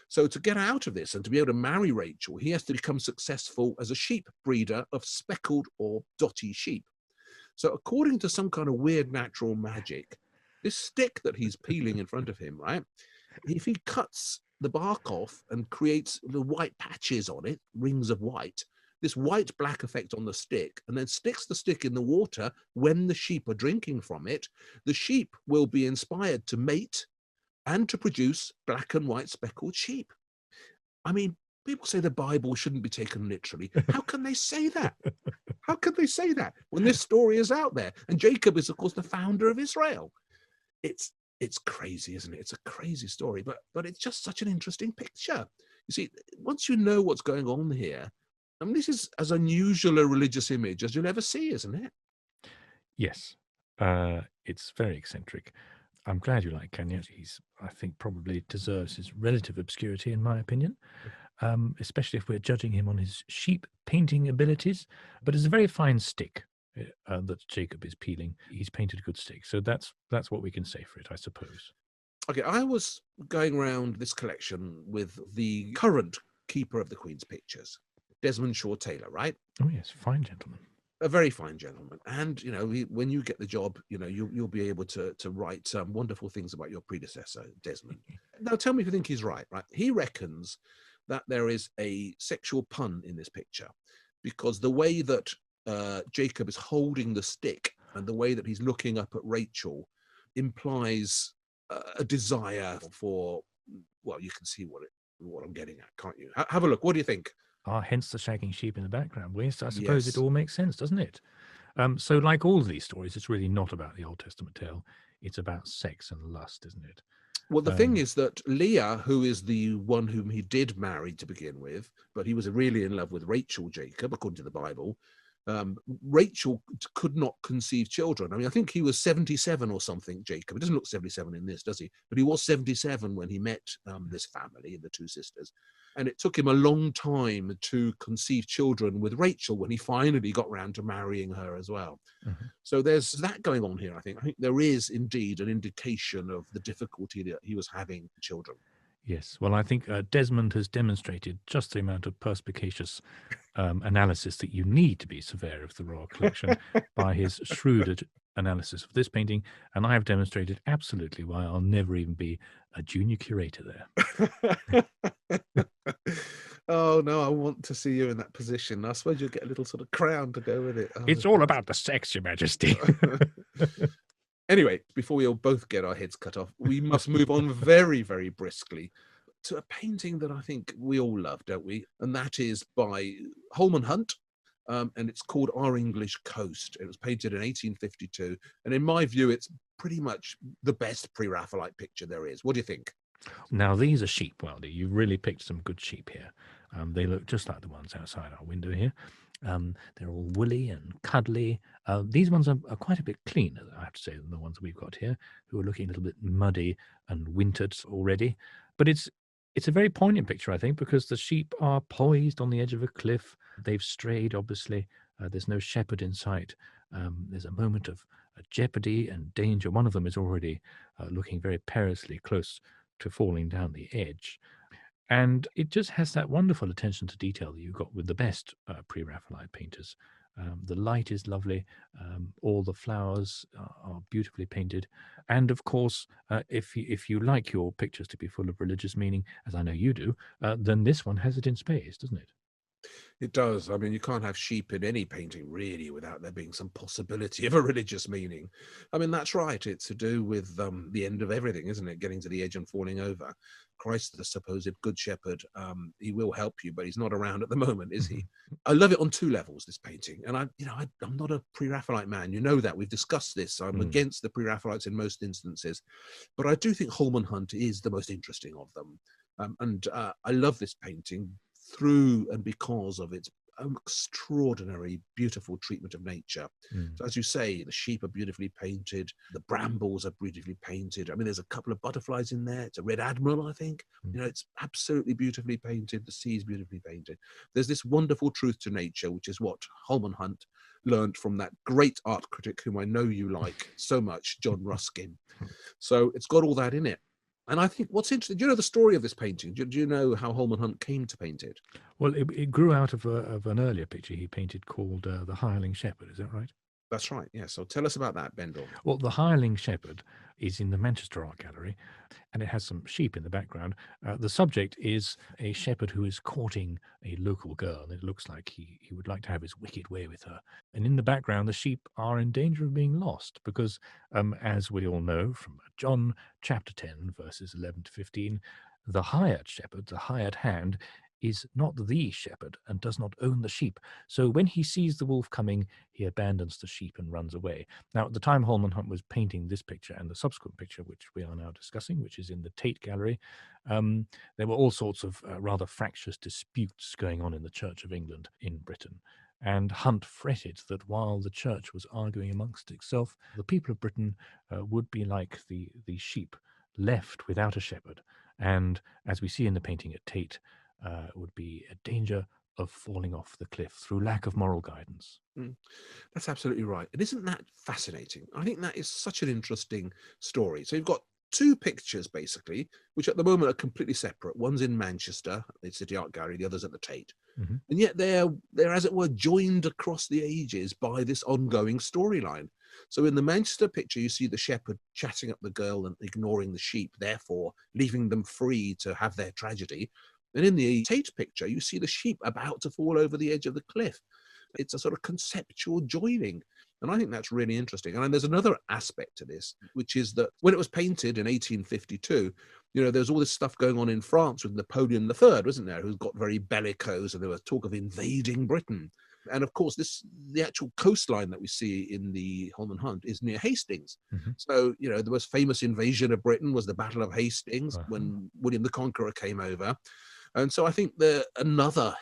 So to get out of this and to be able to marry Rachel, he has to become successful as a sheep breeder of speckled or dotty sheep. So according to some kind of weird natural magic, this stick that he's peeling in front of him, right? If he cuts the bark off and creates the white patches on it, rings of white, this white black effect on the stick, and then sticks the stick in the water when the sheep are drinking from it, the sheep will be inspired to mate and to produce black and white speckled sheep. I mean, people say the Bible shouldn't be taken literally. How can they say that? How can they say that when this story is out there? And Jacob is, of course, the founder of Israel. It's crazy, isn't it? It's a crazy story, but it's just such an interesting picture. You see, once you know what's going on here, I mean, this is as unusual a religious image as you'll ever see, isn't it? Yes, it's very eccentric. I'm glad you like Kanye. He's, I think, probably deserves his relative obscurity, in my opinion, especially if we're judging him on his sheep painting abilities. But it's a very fine stick that Jacob is peeling. He's painted a good stick, so that's what we can say for it, I suppose. Okay, I was going around this collection with the current keeper of the Queen's pictures, Desmond Shaw Taylor, right? Oh yes, fine gentleman. A very fine gentleman, and when you get the job, you'll be able to write wonderful things about your predecessor, Desmond. Now, tell me if you think he's right. Right? He reckons that there is a sexual pun in this picture because the way that Jacob is holding the stick and the way that he's looking up at Rachel implies a desire for. Well, you can see what I'm getting at, can't you? Have a look. What do you think? Ah, hence the shagging sheep in the background. Well, yes, I suppose it Yes. all makes sense, doesn't it? So, like all of these stories, it's really not about the Old Testament tale. It's about sex and lust, isn't it? Well, the thing Um, is that Leah, who is the one whom he did marry to begin with, but he was really in love with Rachel Jacob, according to the Bible. Rachel could not conceive children. I mean, I think he was 77 or something, Jacob. He doesn't look 77 in this, does he? But he was 77 when he met this family, the two sisters. And it took him a long time to conceive children with Rachel when he finally got round to marrying her as well. mhm. So there's that going on here, I think. I think there is indeed an indication of the difficulty that he was having with children. Yes, well, I think Desmond has demonstrated just the amount of perspicacious analysis that you need to be surveyor of the Royal Collection by his shrewd analysis of this painting, and I have demonstrated absolutely why I'll never even be a junior curator there. Oh no, I want to see you in that position. I suppose you'll get a little sort of crown to go with it. It's all about the sex, Your Majesty. Anyway, before we all both get our heads cut off, we must move on very, very briskly to a painting that I think we all love, don't we? And that is by Holman Hunt, and it's called Our English Coast. It was painted in 1852, and in my view, it's pretty much the best pre-Raphaelite picture there is. What do you think? Now, these are sheep, Weldy. You've really picked some good sheep here. They look just like the ones outside our window here. They're all woolly and cuddly. These ones are quite a bit cleaner, I have to say, than the ones we've got here, who are looking a little bit muddy and wintered already. But it's a very poignant picture, I think, because the sheep are poised on the edge of a cliff. They've strayed, obviously. There's no shepherd in sight. There's a moment of jeopardy and danger. One of them is already looking very perilously close to falling down the edge. And it just has that wonderful attention to detail that you got with the best pre-Raphaelite painters. The light is lovely. All the flowers are beautifully painted. And of course, if you like your pictures to be full of religious meaning, as I know you do, then this one has it in spades, doesn't it? It does. I mean, you can't have sheep in any painting really without there being some possibility of a religious meaning. I mean, that's right. It's to do with the end of everything, isn't it? Getting to the edge and falling over. Christ, the supposed good shepherd, he will help you, but he's not around at the moment, is he? I love it on two levels, this painting. And I'm not a pre-Raphaelite man. You know that. We've discussed this. I'm Mm. against the pre-Raphaelites in most instances. But I do think Holman Hunt is the most interesting of them. And I love this painting through and because of its extraordinary, beautiful treatment of nature. Mm. So, as you say, the sheep are beautifully painted, the brambles are beautifully painted. I mean, there's a couple of butterflies in there. It's a red admiral, I think. Mm. You know, it's absolutely beautifully painted. The sea is beautifully painted. There's this wonderful truth to nature, which is what Holman Hunt learned from that great art critic whom I know you like so much, John Ruskin. So it's got all that in it. And I think what's interesting, do you know the story of this painting? Do you know how Holman Hunt came to paint it? Well, it grew out of an earlier picture he painted called The Hireling Shepherd. Is that right? That's right. Yeah. So tell us about that, Bendel. Well, The Hireling Shepherd is in the Manchester Art Gallery, and it has some sheep in the background. The subject is a shepherd who is courting a local girl. It looks like he would like to have his wicked way with her. And in the background, the sheep are in danger of being lost because, as we all know from John chapter 10, verses 11 to 15, the hired shepherd, the hired hand, is not the shepherd and does not own the sheep. So when he sees the wolf coming, he abandons the sheep and runs away. Now, at the time Holman Hunt was painting this picture and the subsequent picture, which we are now discussing, which is in the Tate Gallery, there were all sorts of rather fractious disputes going on in the Church of England in Britain. And Hunt fretted that while the church was arguing amongst itself, the people of Britain would be like the sheep left without a shepherd. And as we see in the painting at Tate, would be a danger of falling off the cliff through lack of moral guidance. That's absolutely right. And isn't that fascinating? I think that is such an interesting story. So you've got two pictures, basically, which at the moment are completely separate. One's in Manchester, the City Art Gallery, the other's at the Tate. Mhm. And yet they're, as it were, joined across the ages by this ongoing storyline. So in the Manchester picture, you see the shepherd chatting up the girl and ignoring the sheep, therefore leaving them free to have their tragedy. And in the Tate picture, you see the sheep about to fall over the edge of the cliff. It's a sort of conceptual joining. And I think that's really interesting. And there's another aspect to this, which is that when it was painted in 1852, you know, there's all this stuff going on in France with Napoleon III, wasn't there, who got very bellicose, and there was talk of invading Britain. And of course, the actual coastline that we see in the Holman Hunt is near Hastings. Mhm. So, you know, the most famous invasion of Britain was the Battle of Hastings Uh-huh. when William the Conqueror came over. And so I think another,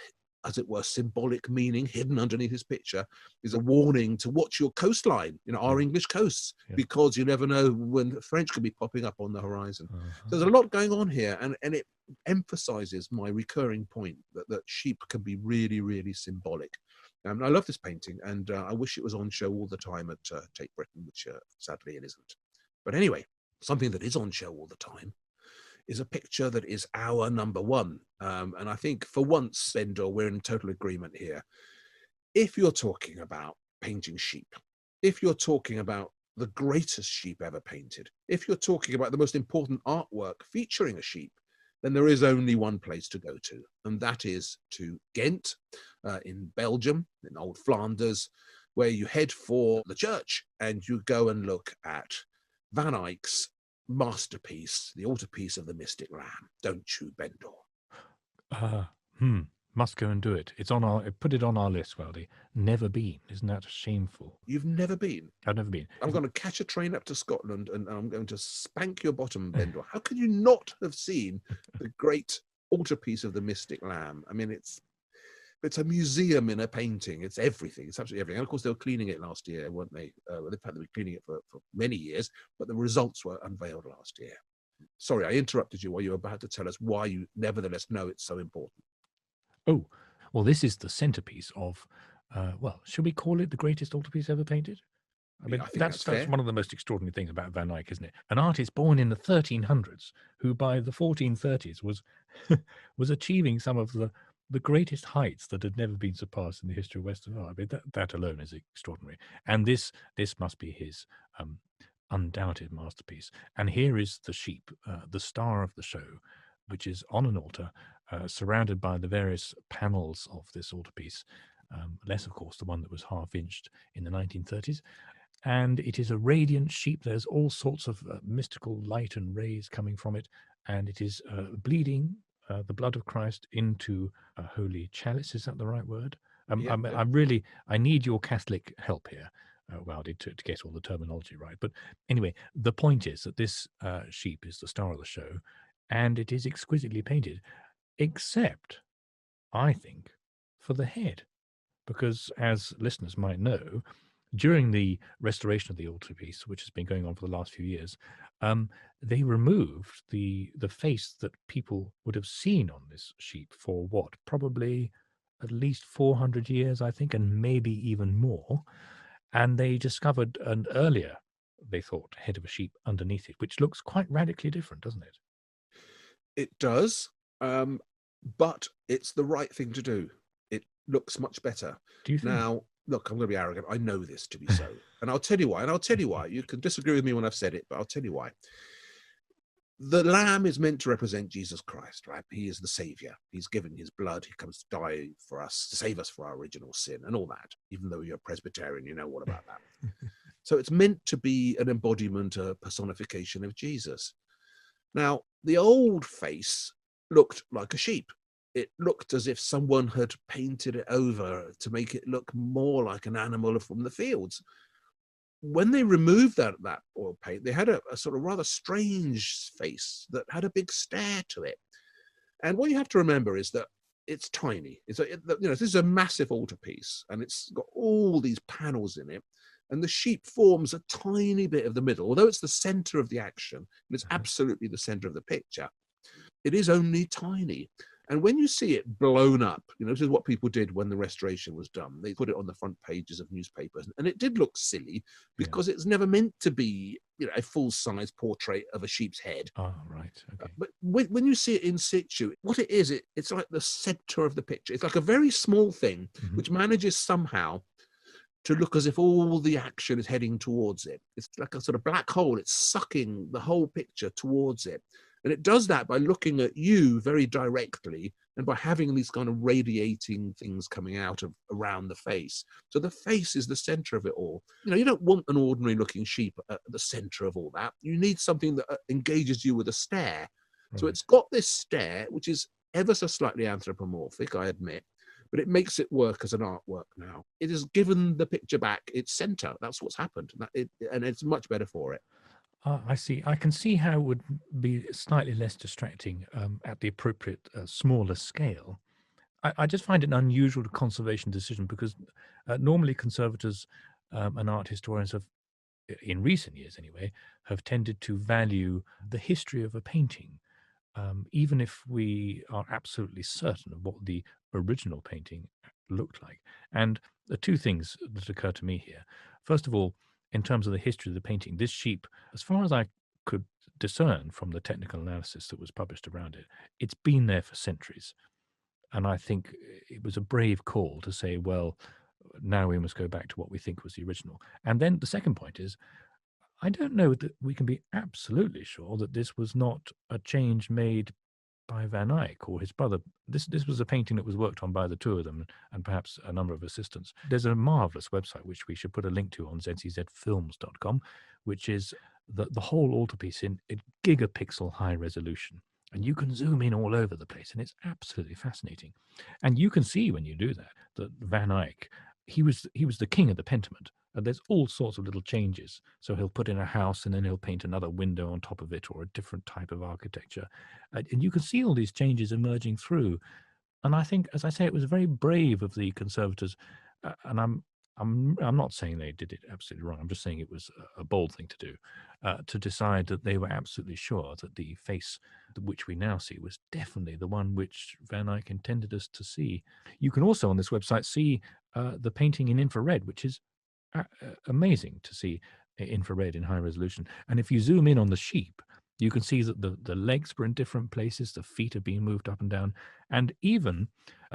as it were, symbolic meaning hidden underneath this picture is a warning to watch your coastline, you know, our Yeah. English coasts, Yeah. because you never know when the French could be popping up on the horizon. So Uh-huh. there's a lot going on here, and it emphasizes my recurring point that sheep can be really, really symbolic. I love this painting, and I wish it was on show all the time at Tate Britain, which sadly it isn't. But anyway, something that is on show all the time is a picture that is our number one. And I think for once, Bendor, we're in total agreement here. If you're talking about painting sheep, if you're talking about the greatest sheep ever painted, if you're talking about the most important artwork featuring a sheep, then there is only one place to go to, and that is to Ghent in Belgium, in old Flanders, where you head for the church and you go and look at Van Eyck's masterpiece, the altarpiece of the Mystic Lamb, don't you, Bendor? Must go and do it. It's on our put it on our list, Weldy. Never been. Isn't that shameful? You've never been. I've never been. I'm going to catch a train up to Scotland and I'm going to spank your bottom, Bendor. How could you not have seen the great altarpiece of the Mystic Lamb? I mean, It's a museum in a painting. It's everything. It's absolutely everything. And of course, they were cleaning it last year, weren't they? In fact, they were cleaning it for many years, but the results were unveiled last year. Sorry, I interrupted you while you were about to tell us why you nevertheless know it's so important. Oh, well, this is the centerpiece of, well, should we call it the greatest altarpiece ever painted? I Yeah, mean, I think that's that's fair. one of the most extraordinary things about Van Eyck, isn't it? An artist born in the 1300s, who by the 1430s was was achieving some of the greatest heights that had never been surpassed in the history of Western art. I mean, that alone is extraordinary. And this must be his um, undoubted masterpiece. And here is the sheep, the star of the show, which is on an altar, surrounded by the various panels of this altarpiece. Less, of course, the one that was half-inched in the 1930s, and it is a radiant sheep. There's all sorts of mystical light and rays coming from it, and it is bleeding the blood of Christ into a holy chalice. Is that the right word? Yeah, I need your Catholic help here, Waldy, to get all the terminology right. But anyway, the point is that this sheep is the star of the show, and it is exquisitely painted, except, I think, for the head, because as listeners might know, during the restoration of the altarpiece, which has been going on for the last few years, they removed the face that people would have seen on this sheep for what, probably at least 400 years, I think, and maybe even more. And they discovered an earlier, they thought, head of a sheep underneath it, which looks quite radically different, doesn't it? it does, but it's the right thing to do. It looks much better. Do you think? Now, look, I'm going to be arrogant. I know this to be so. And I'll tell you why. And I'll tell you why. You can disagree with me when I've said it, but I'll tell you why. The lamb is meant to represent Jesus Christ, right? He is the savior. He's given his blood. He comes to die for us, to save us for our original sin and all that. Even though you're a Presbyterian, you know what about that. So it's meant to be an embodiment, a personification of Jesus. Now, the old face looked like a sheep. It looked as if someone had painted it over to make it look more like an animal from the fields. When they removed that oil paint, they had a sort of rather strange face that had a big stare to it. And what you have to remember is that it's tiny. This is a massive altarpiece, and it's got all these panels in it. And the sheep forms a tiny bit of the middle, although it's the center of the action, and it's absolutely the center of the picture. It is only tiny. And when you see it blown up, this is what people did when the restoration was done. They put it on the front pages of newspapers, and it did look silly because it's never meant to be, a full-size portrait of a sheep's head. Oh, right. Okay. But when you see it in situ, what it is, it's like the center of the picture. It's like a very small thing which manages somehow to look as if all the action is heading towards it. It's like a sort of black hole. It's sucking the whole picture towards it. And it does that by looking at you very directly and by having these kind of radiating things coming out of around the face. So the face is the center of it all. You don't want an ordinary looking sheep at the center of all that. You need something that engages you with a stare. Right. So it's got this stare, which is ever so slightly anthropomorphic, I admit, but it makes it work as an artwork now. It has given the picture back its center. That's what's happened. And it's much better for it. I see. I can see how it would be slightly less distracting at the appropriate smaller scale. I just find it an unusual conservation decision because normally conservators and art historians have, in recent years anyway, have tended to value the history of a painting, even if we are absolutely certain of what the original painting looked like. And the two things that occur to me here, first of all, in terms of the history of the painting, this sheep, as far as I could discern from the technical analysis that was published around it, it's been there for centuries. And I think it was a brave call to say, well, now we must go back to what we think was the original. And then the second point is, I don't know that we can be absolutely sure that this was not a change made by Van Eyck or his brother. This was a painting that was worked on by the two of them and perhaps a number of assistants. There's a marvelous website which we should put a link to on zczfilms.com, which is the whole altarpiece in gigapixel high resolution. And you can zoom in all over the place, and it's absolutely fascinating. And you can see when you do that Van Eyck, he was the king of the Pentiment. And there's all sorts of little changes. So he'll put in a house and then he'll paint another window on top of it or a different type of architecture. And you can see all these changes emerging through. And I think, as I say, it was very brave of the conservators. And I'm not saying they did it absolutely wrong. I'm just saying it was a bold thing to do, to decide that they were absolutely sure that the face which we now see was definitely the one which Van Eyck intended us to see. You can also on this website see the painting in infrared, which is amazing to see infrared in high resolution. And if you zoom in on the sheep, you can see that the legs were in different places, the feet are being moved up and down. And even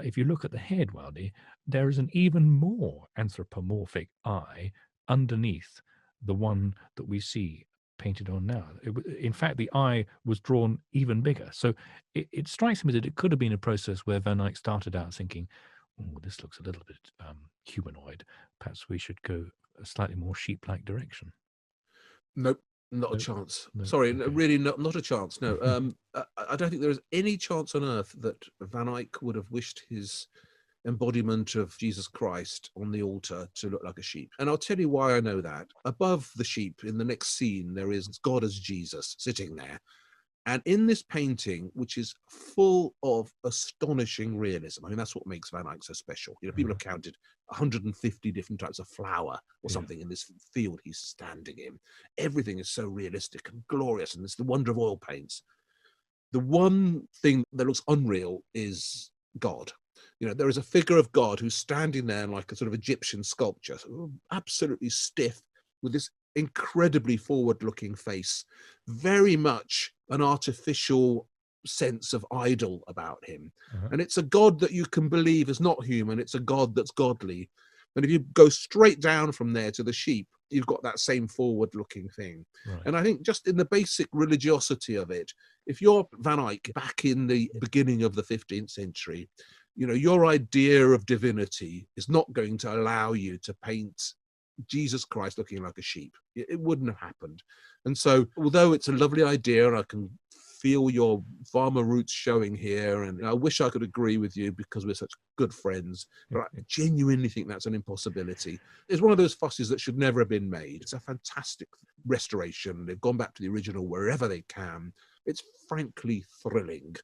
if you look at the head, Waldy, there is an even more anthropomorphic eye underneath the one that we see painted on now. In fact, the eye was drawn even bigger. So it strikes me that it could have been a process where Van Eyck started out thinking, oh, this looks a little bit humanoid. Perhaps we should go a slightly more sheep-like direction. Nope, not a No, chance. no, Sorry, okay. really not a chance. No, I don't think there is any chance on earth that Van Eyck would have wished his embodiment of Jesus Christ on the altar to look like a sheep. And I'll tell you why I know that. Above the sheep, in the next scene, there is God as Jesus sitting there. And in this painting, which is full of astonishing realism, I mean, that's what makes Van Eyck so special. You know, people have counted 150 different types of flower or Yeah. something in this field he's standing in. Everything is so realistic and glorious, and it's the wonder of oil paints. The one thing that looks unreal is God. You know, there is a figure of God who's standing there like a sort of Egyptian sculpture, absolutely stiff, with this incredibly forward-looking face, very much an artificial sense of idol about him. Uh-huh. And it's a God that you can believe is not human. It's a God that's godly. And if you go straight down from there to the sheep, you've got that same forward-looking thing. Right. And I think just in the basic religiosity of it, if you're Van Eyck back in the beginning of the 15th century, you know, your idea of divinity is not going to allow you to paint Jesus Christ looking like a sheep. It wouldn't have happened. And so, although it's a lovely idea, and I can feel your farmer roots showing here, and I wish I could agree with you because we're such good friends, but I genuinely think that's an impossibility. It's one of those fusses that should never have been made. It's a fantastic restoration. They've gone back to the original wherever they can. It's frankly thrilling.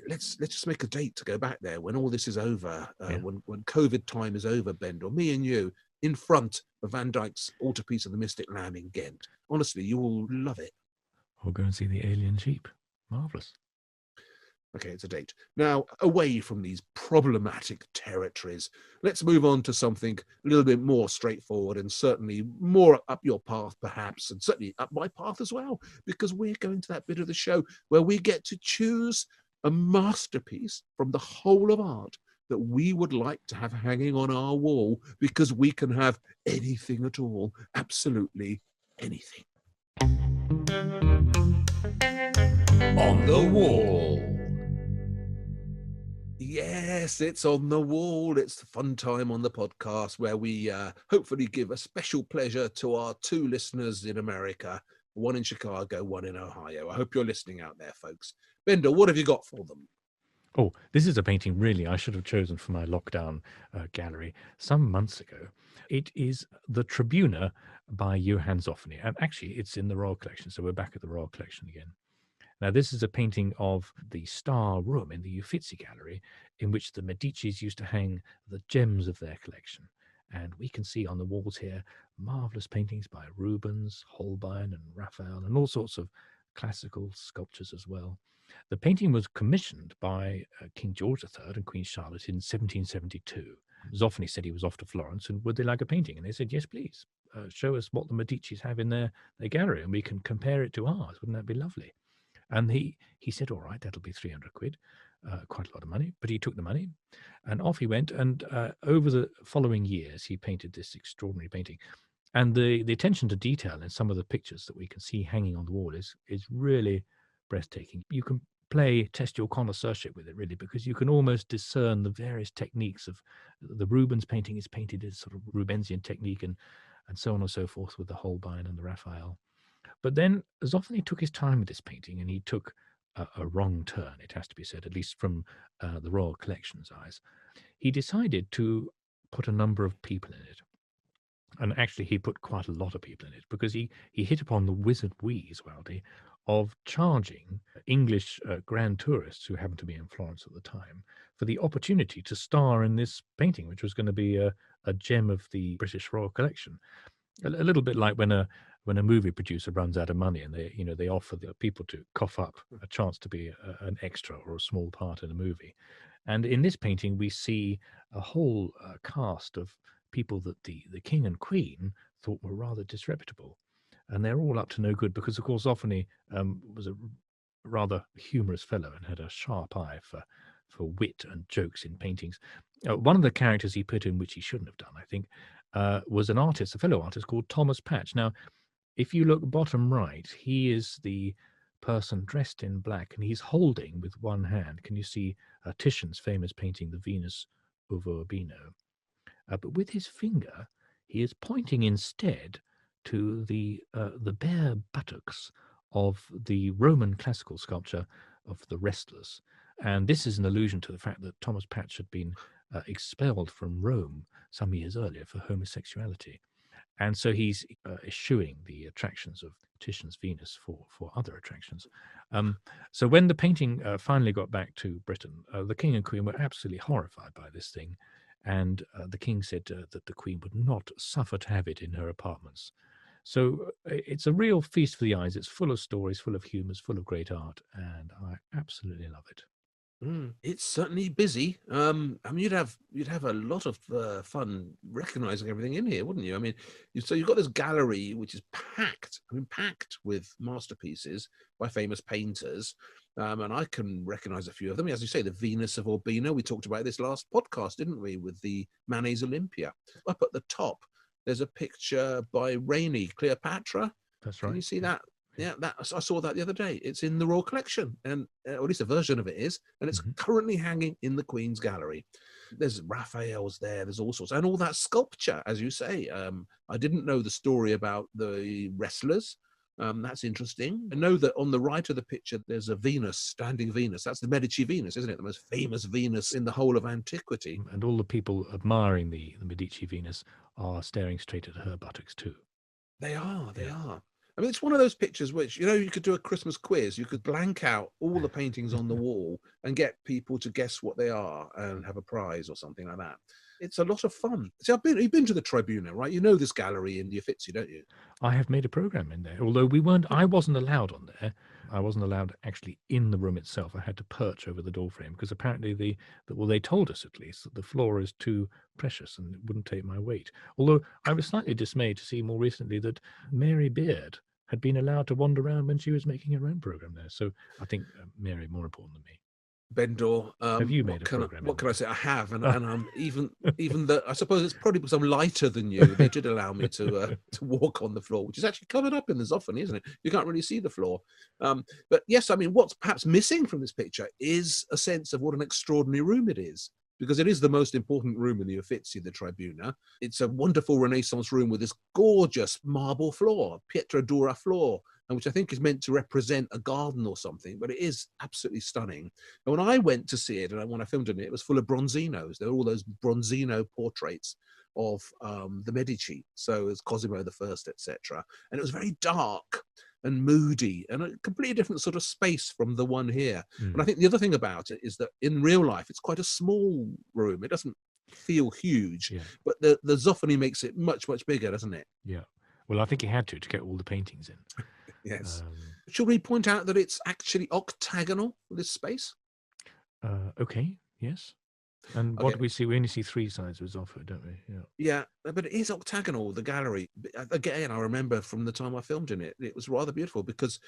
Let's just make a date to go back there when all this is over, when COVID time is over, Ben, or me and you in front of Van Dyck's altarpiece of the Mystic Lamb in Ghent. Honestly, you will love it. Or go and see the alien sheep. Marvelous. Okay, it's a date. Now, away from these problematic territories, let's move on to something a little bit more straightforward and certainly more up your path, perhaps, and certainly up my path as well, because we're going to that bit of the show where we get to choose a masterpiece from the whole of art that we would like to have hanging on our wall, because we can have anything at all, absolutely anything. On the wall. Yes, it's on the wall. It's the fun time on the podcast where we hopefully give a special pleasure to our two listeners in America, one in Chicago, one in Ohio. I hope you're listening out there, folks. Bender, what have you got for them? Oh, this is a painting really I should have chosen for my lockdown gallery some months ago. It is The Tribuna by Johann Zoffany. And actually, it's in the Royal Collection. So we're back at the Royal Collection again. Now, this is a painting of the Star Room in the Uffizi Gallery, in which the Medicis used to hang the gems of their collection. And we can see on the walls here marvelous paintings by Rubens, Holbein, and Raphael, and all sorts of classical sculptures as well. The painting was commissioned by King George III and Queen Charlotte in 1772. Zoffany said he was off to Florence and would they like a painting? And they said, yes, please. Show us what the Medicis have in their gallery and we can compare it to ours. Wouldn't that be lovely? And he said, all right, that'll be 300 quid, quite a lot of money. But he took the money and off he went. And over the following years, he painted this extraordinary painting. And the attention to detail in some of the pictures that we can see hanging on the wall is really breathtaking. You can test your connoisseurship with it, really, because you can almost discern the various techniques of the Rubens painting is painted as sort of Rubensian technique and so on and so forth with the Holbein and the Raphael. But then Zoffany took his time with this painting and he took a wrong turn, it has to be said, at least from the Royal Collection's eyes. He decided to put a number of people in it. And actually, he put quite a lot of people in it because he hit upon the wizard wheeze, Waldy, of charging English grand tourists who happened to be in Florence at the time for the opportunity to star in this painting, which was going to be a gem of the British Royal Collection. A little bit like when a movie producer runs out of money and they offer the people to cough up a chance to be an extra or a small part in a movie. And in this painting, we see a whole cast of people that the king and queen thought were rather disreputable, and they're all up to no good because, of course, Zoffany was a rather humorous fellow and had a sharp eye for wit and jokes in paintings. One of the characters he put in, which he shouldn't have done, I think, was an artist, a fellow artist called Thomas Patch. Now, if you look bottom right, he is the person dressed in black, and he's holding with one hand. Can you see Titian's famous painting, the Venus over Urbino? But with his finger, he is pointing instead to the bare buttocks of the Roman classical sculpture of the wrestlers. And this is an allusion to the fact that Thomas Patch had been expelled from Rome some years earlier for homosexuality. And so he's eschewing the attractions of Titian's Venus for other attractions. So when the painting finally got back to Britain, the king and queen were absolutely horrified by this thing. And the king said that the queen would not suffer to have it in her apartments. So it's a real feast for the eyes. It's full of stories, full of humours, full of great art, and I absolutely love it. It's certainly busy. I mean, you'd have a lot of fun recognizing everything in here, wouldn't you? I mean, so you've got this gallery which is packed. I mean, packed with masterpieces by famous painters, and I can recognize a few of them. As you say, the Venus of Urbino. We talked about this last podcast, didn't we, with the Manet's Olympia? Up at the top, there's a picture by Rainey, Cleopatra. That's right. Can you see that? Yeah, I saw that the other day. It's in the Royal Collection, and or at least a version of it is, and it's currently hanging in the Queen's Gallery. There's Raphael's there. There's all sorts, and all that sculpture, as you say. I didn't know the story about the wrestlers. That's interesting. I know that on the right of the picture, there's a Venus, standing Venus. That's the Medici Venus, isn't it? The most famous Venus in the whole of antiquity. And all the people admiring the Medici Venus are staring straight at her buttocks too. They are. They are. I mean, it's one of those pictures which, you could do a Christmas quiz. You could blank out all the paintings on the wall and get people to guess what they are and have a prize or something like that. It's a lot of fun. See, you've been to the Tribuna, right? You know this gallery in the Uffizi, don't you? I have made a program in there, although I wasn't allowed on there. I wasn't allowed actually in the room itself. I had to perch over the doorframe because apparently they told us at least that the floor is too precious and it wouldn't take my weight. Although I was slightly dismayed to see more recently that Mary Beard had been allowed to wander around when she was making her own program there. So I think Mary more important than me. Bendor, have you made a program? What can I say? I have, and I'm even I suppose it's probably because I'm lighter than you. They did allow me to walk on the floor, which is actually covered up in the Zoffany, isn't it? You can't really see the floor. But yes, I mean, what's perhaps missing from this picture is a sense of what an extraordinary room it is, because it is the most important room in the Uffizi, the Tribuna. It's a wonderful Renaissance room with this gorgeous marble floor, pietra dura floor, and which I think is meant to represent a garden or something, but it is absolutely stunning. And when I went to see it, and when I filmed in it, it was full of Bronzinos. There were all those Bronzino portraits of the Medici, so as Cosimo I, etc. And it was very dark and moody and a completely different sort of space from the one here. And I think the other thing about it is that in real life, it's quite a small room. It doesn't feel huge, but the Zoffany makes it much, much bigger, doesn't it? Yeah. Well, I think he had to get all the paintings in. Yes. Should we point out that it's actually octagonal, this space? Okay, yes. And what do we see? We only see three sides of Zoffo, don't we? Yeah, but it is octagonal, the gallery. Again, I remember from the time I filmed in it, it was rather beautiful because,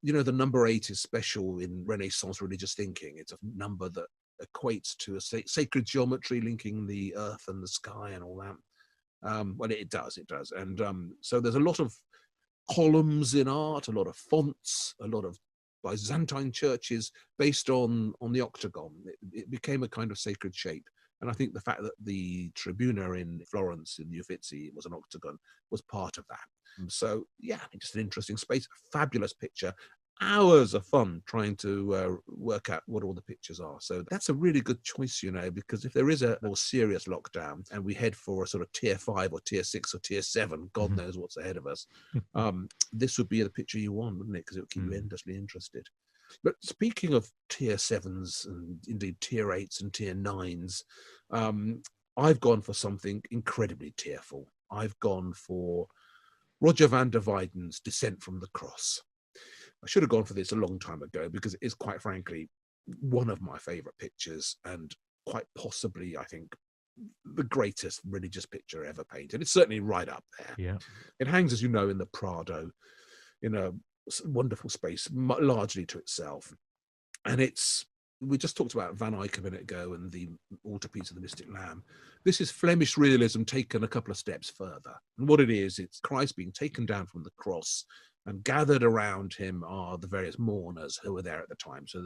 the number 8 is special in Renaissance religious thinking. It's a number that equates to a sacred geometry linking the earth and the sky and all that. Well, it does. And so there's a lot of columns in art, a lot of fonts, a lot of Byzantine churches based on the octagon. It became a kind of sacred shape. And I think the fact that the Tribuna in Florence, in the Uffizi, was an octagon was part of that. So, yeah, just an interesting space, fabulous picture. hours of fun trying to work out what all the pictures are. So that's a really good choice, because if there is a more serious lockdown and we head for a sort of tier 5 or tier 6 or tier 7, God knows what's ahead of us, this would be the picture you want, wouldn't it? Because it would keep you endlessly interested. But speaking of tier 7s and indeed tier 8s and tier 9s, I've gone for something incredibly tearful. I've gone for Roger van der Weyden's Descent from the Cross. I should have gone for this a long time ago because it is, quite frankly, one of my favorite pictures and quite possibly, I think, the greatest religious picture ever painted. It's certainly right up there. Yeah. It hangs, as you know, in the Prado, in a wonderful space, largely to itself. And we just talked about Van Eyck a minute ago and the altarpiece of the Mystic Lamb. This is Flemish realism taken a couple of steps further. And what it is, it's Christ being taken down from the cross, and gathered around him are the various mourners who were there at the time. So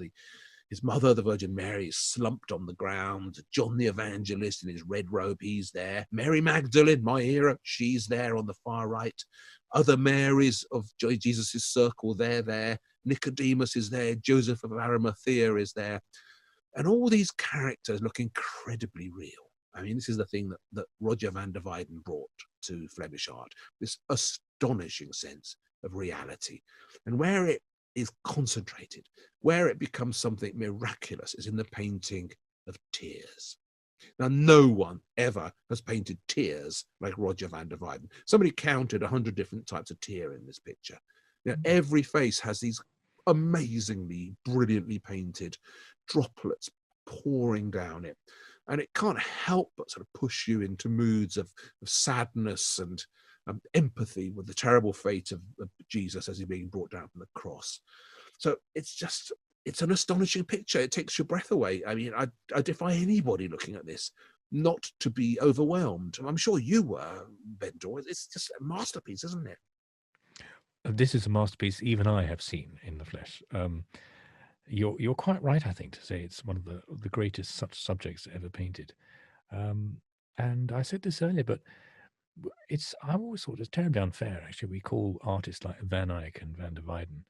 his mother, the Virgin Mary, is slumped on the ground. John the Evangelist in his red robe, he's there. Mary Magdalene, my hero, she's there on the far right. Other Marys of Jesus' circle, they're there. Nicodemus is there. Joseph of Arimathea is there. And all these characters look incredibly real. I mean, this is the thing that Roger van der Weyden brought to Flemish art, this astonishing sense of reality. And where it is concentrated, where it becomes something miraculous, is in the painting of tears. Now, no one ever has painted tears like Roger van der Weyden. Somebody counted 100 different types of tear in this picture. Every face has these amazingly, brilliantly painted droplets pouring down it. And it can't help but sort of push you into moods of sadness and empathy with the terrible fate of Jesus as he's being brought down from the cross. So it's an astonishing picture. It takes your breath away. I mean, I defy anybody looking at this not to be overwhelmed. I'm sure you were, Bendor. It's just a masterpiece, isn't it? This is a masterpiece even I have seen in the flesh. You're quite right, I think, to say it's one of the greatest such subjects ever painted. And I said this earlier, but I've always thought it's terribly unfair, actually. We call artists like Van Eyck and Van der Weyden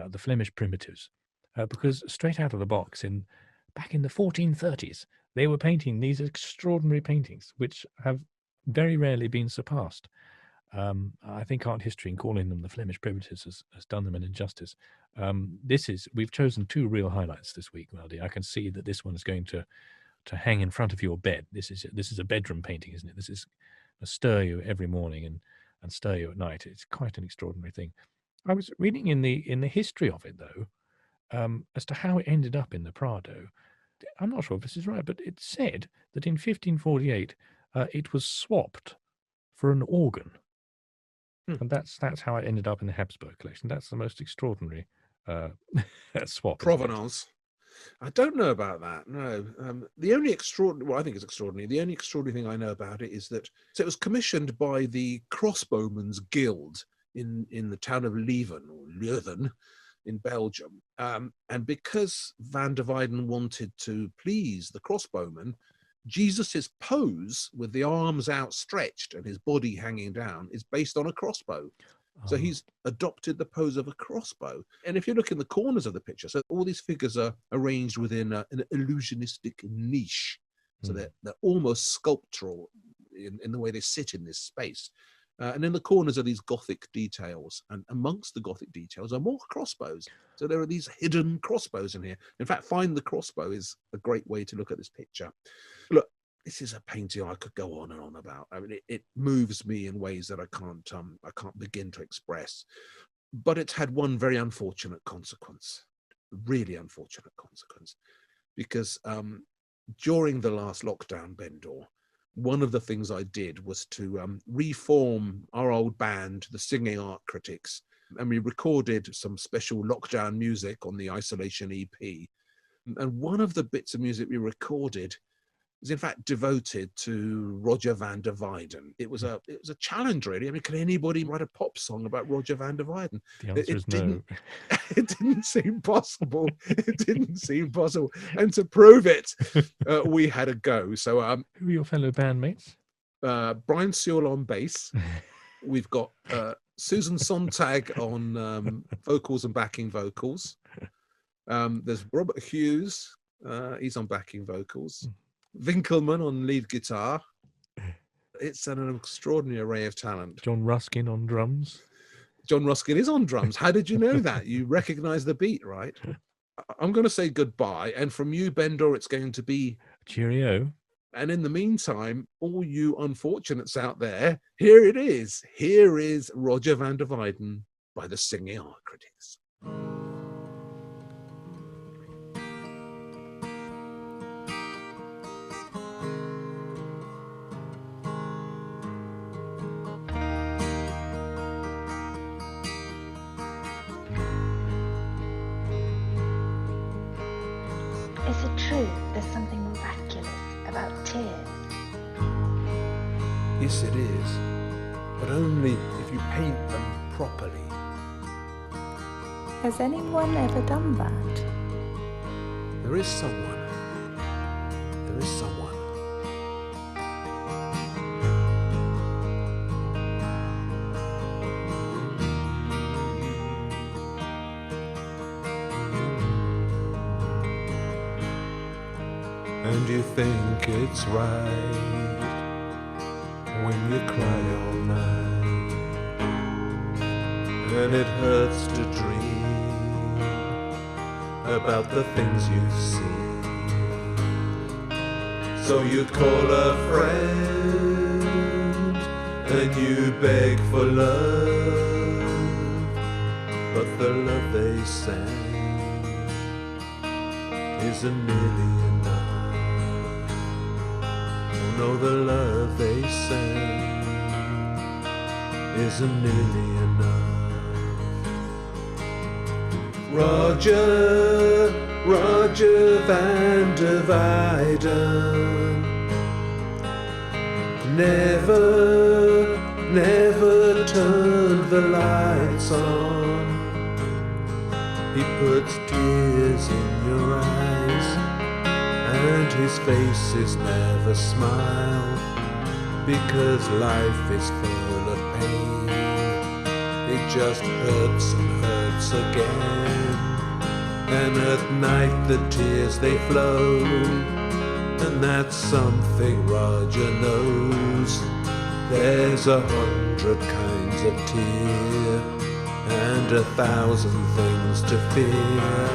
the Flemish primitives, because straight out of the box, back in the 1430s, they were painting these extraordinary paintings, which have very rarely been surpassed. I think art history, in calling them the Flemish primitives, has done them an injustice. We've chosen two real highlights this week, Waldy. I can see that this one is going to hang in front of your bed. This is a bedroom painting, isn't it? This is to stir you every morning and stir you at night. It's quite an extraordinary thing. I was reading in the history of it, though, as to how it ended up in the Prado. I'm not sure if this is right, but it said that in 1548 it was swapped for an organ. And that's how it ended up in the Habsburg collection. That's the most extraordinary swap. Provenance. I don't know about that. No. The only extraordinary, well, I think it's extraordinary. The only extraordinary thing I know about it is that it was commissioned by the Crossbowmen's Guild in the town of Leuven in Belgium. And because Van der Weyden wanted to please the crossbowmen, Jesus's pose with the arms outstretched and his body hanging down is based on a crossbow. So he's adopted the pose of a crossbow. And if you look in the corners of the picture, so all these figures are arranged within an illusionistic niche. So they're almost sculptural in the way they sit in this space. And in the corners are these Gothic details. And amongst the Gothic details are more crossbows. So there are these hidden crossbows in here. In fact, Find the Crossbow is a great way to look at this picture. Look, this is a painting I could go on and on about. I mean, it moves me in ways that I can't begin to express. But it's had one very unfortunate consequence, really unfortunate consequence, because during the last lockdown, Bendor, one of the things I did was to reform our old band, the Singing Art Critics, and we recorded some special lockdown music on the Isolation EP. And one of the bits of music we recorded is in fact devoted to Roger van der Weyden. It was a challenge, really. I mean, can anybody write a pop song about Roger van der Weyden? The answer is no. It didn't seem possible. It didn't seem possible. And to prove it, we had a go. So, who are your fellow bandmates? Brian Sewell on bass. We've got Susan Sontag on vocals and backing vocals. There's Robert Hughes. He's on backing vocals. Winkelmann on lead guitar. It's an extraordinary array of talent. John Ruskin on drums. John Ruskin is on drums. How did you know that? You recognize the beat, right? I'm going to say goodbye. And from you, Bendor, it's going to be Cheerio. And in the meantime, all you unfortunates out there, here it is. Here is Roger van der Weyden by the Singing Art Critics. Is it true there's something miraculous about tears? Yes, it is, but only if you paint them properly. Has anyone ever done that? There is someone. There is someone. And you think it's right when you cry all night, and it hurts to dream about the things you see. So you call a friend and you beg for love, but the love they send isn't nearly enough. No, the love they send isn't nearly enough. Roger van der Weyden never turned the lights on. He puts tears in your eyes, and his faces never smile, because life is full of pain. It just hurts and hurts again, and at night the tears they flow, and that's something Roger knows. There's 100 kinds of tear, and 1,000 things to fear.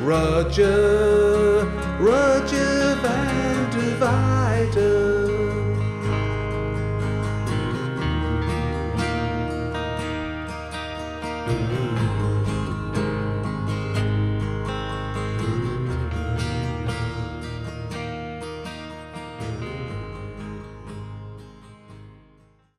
Roger van der Weyden.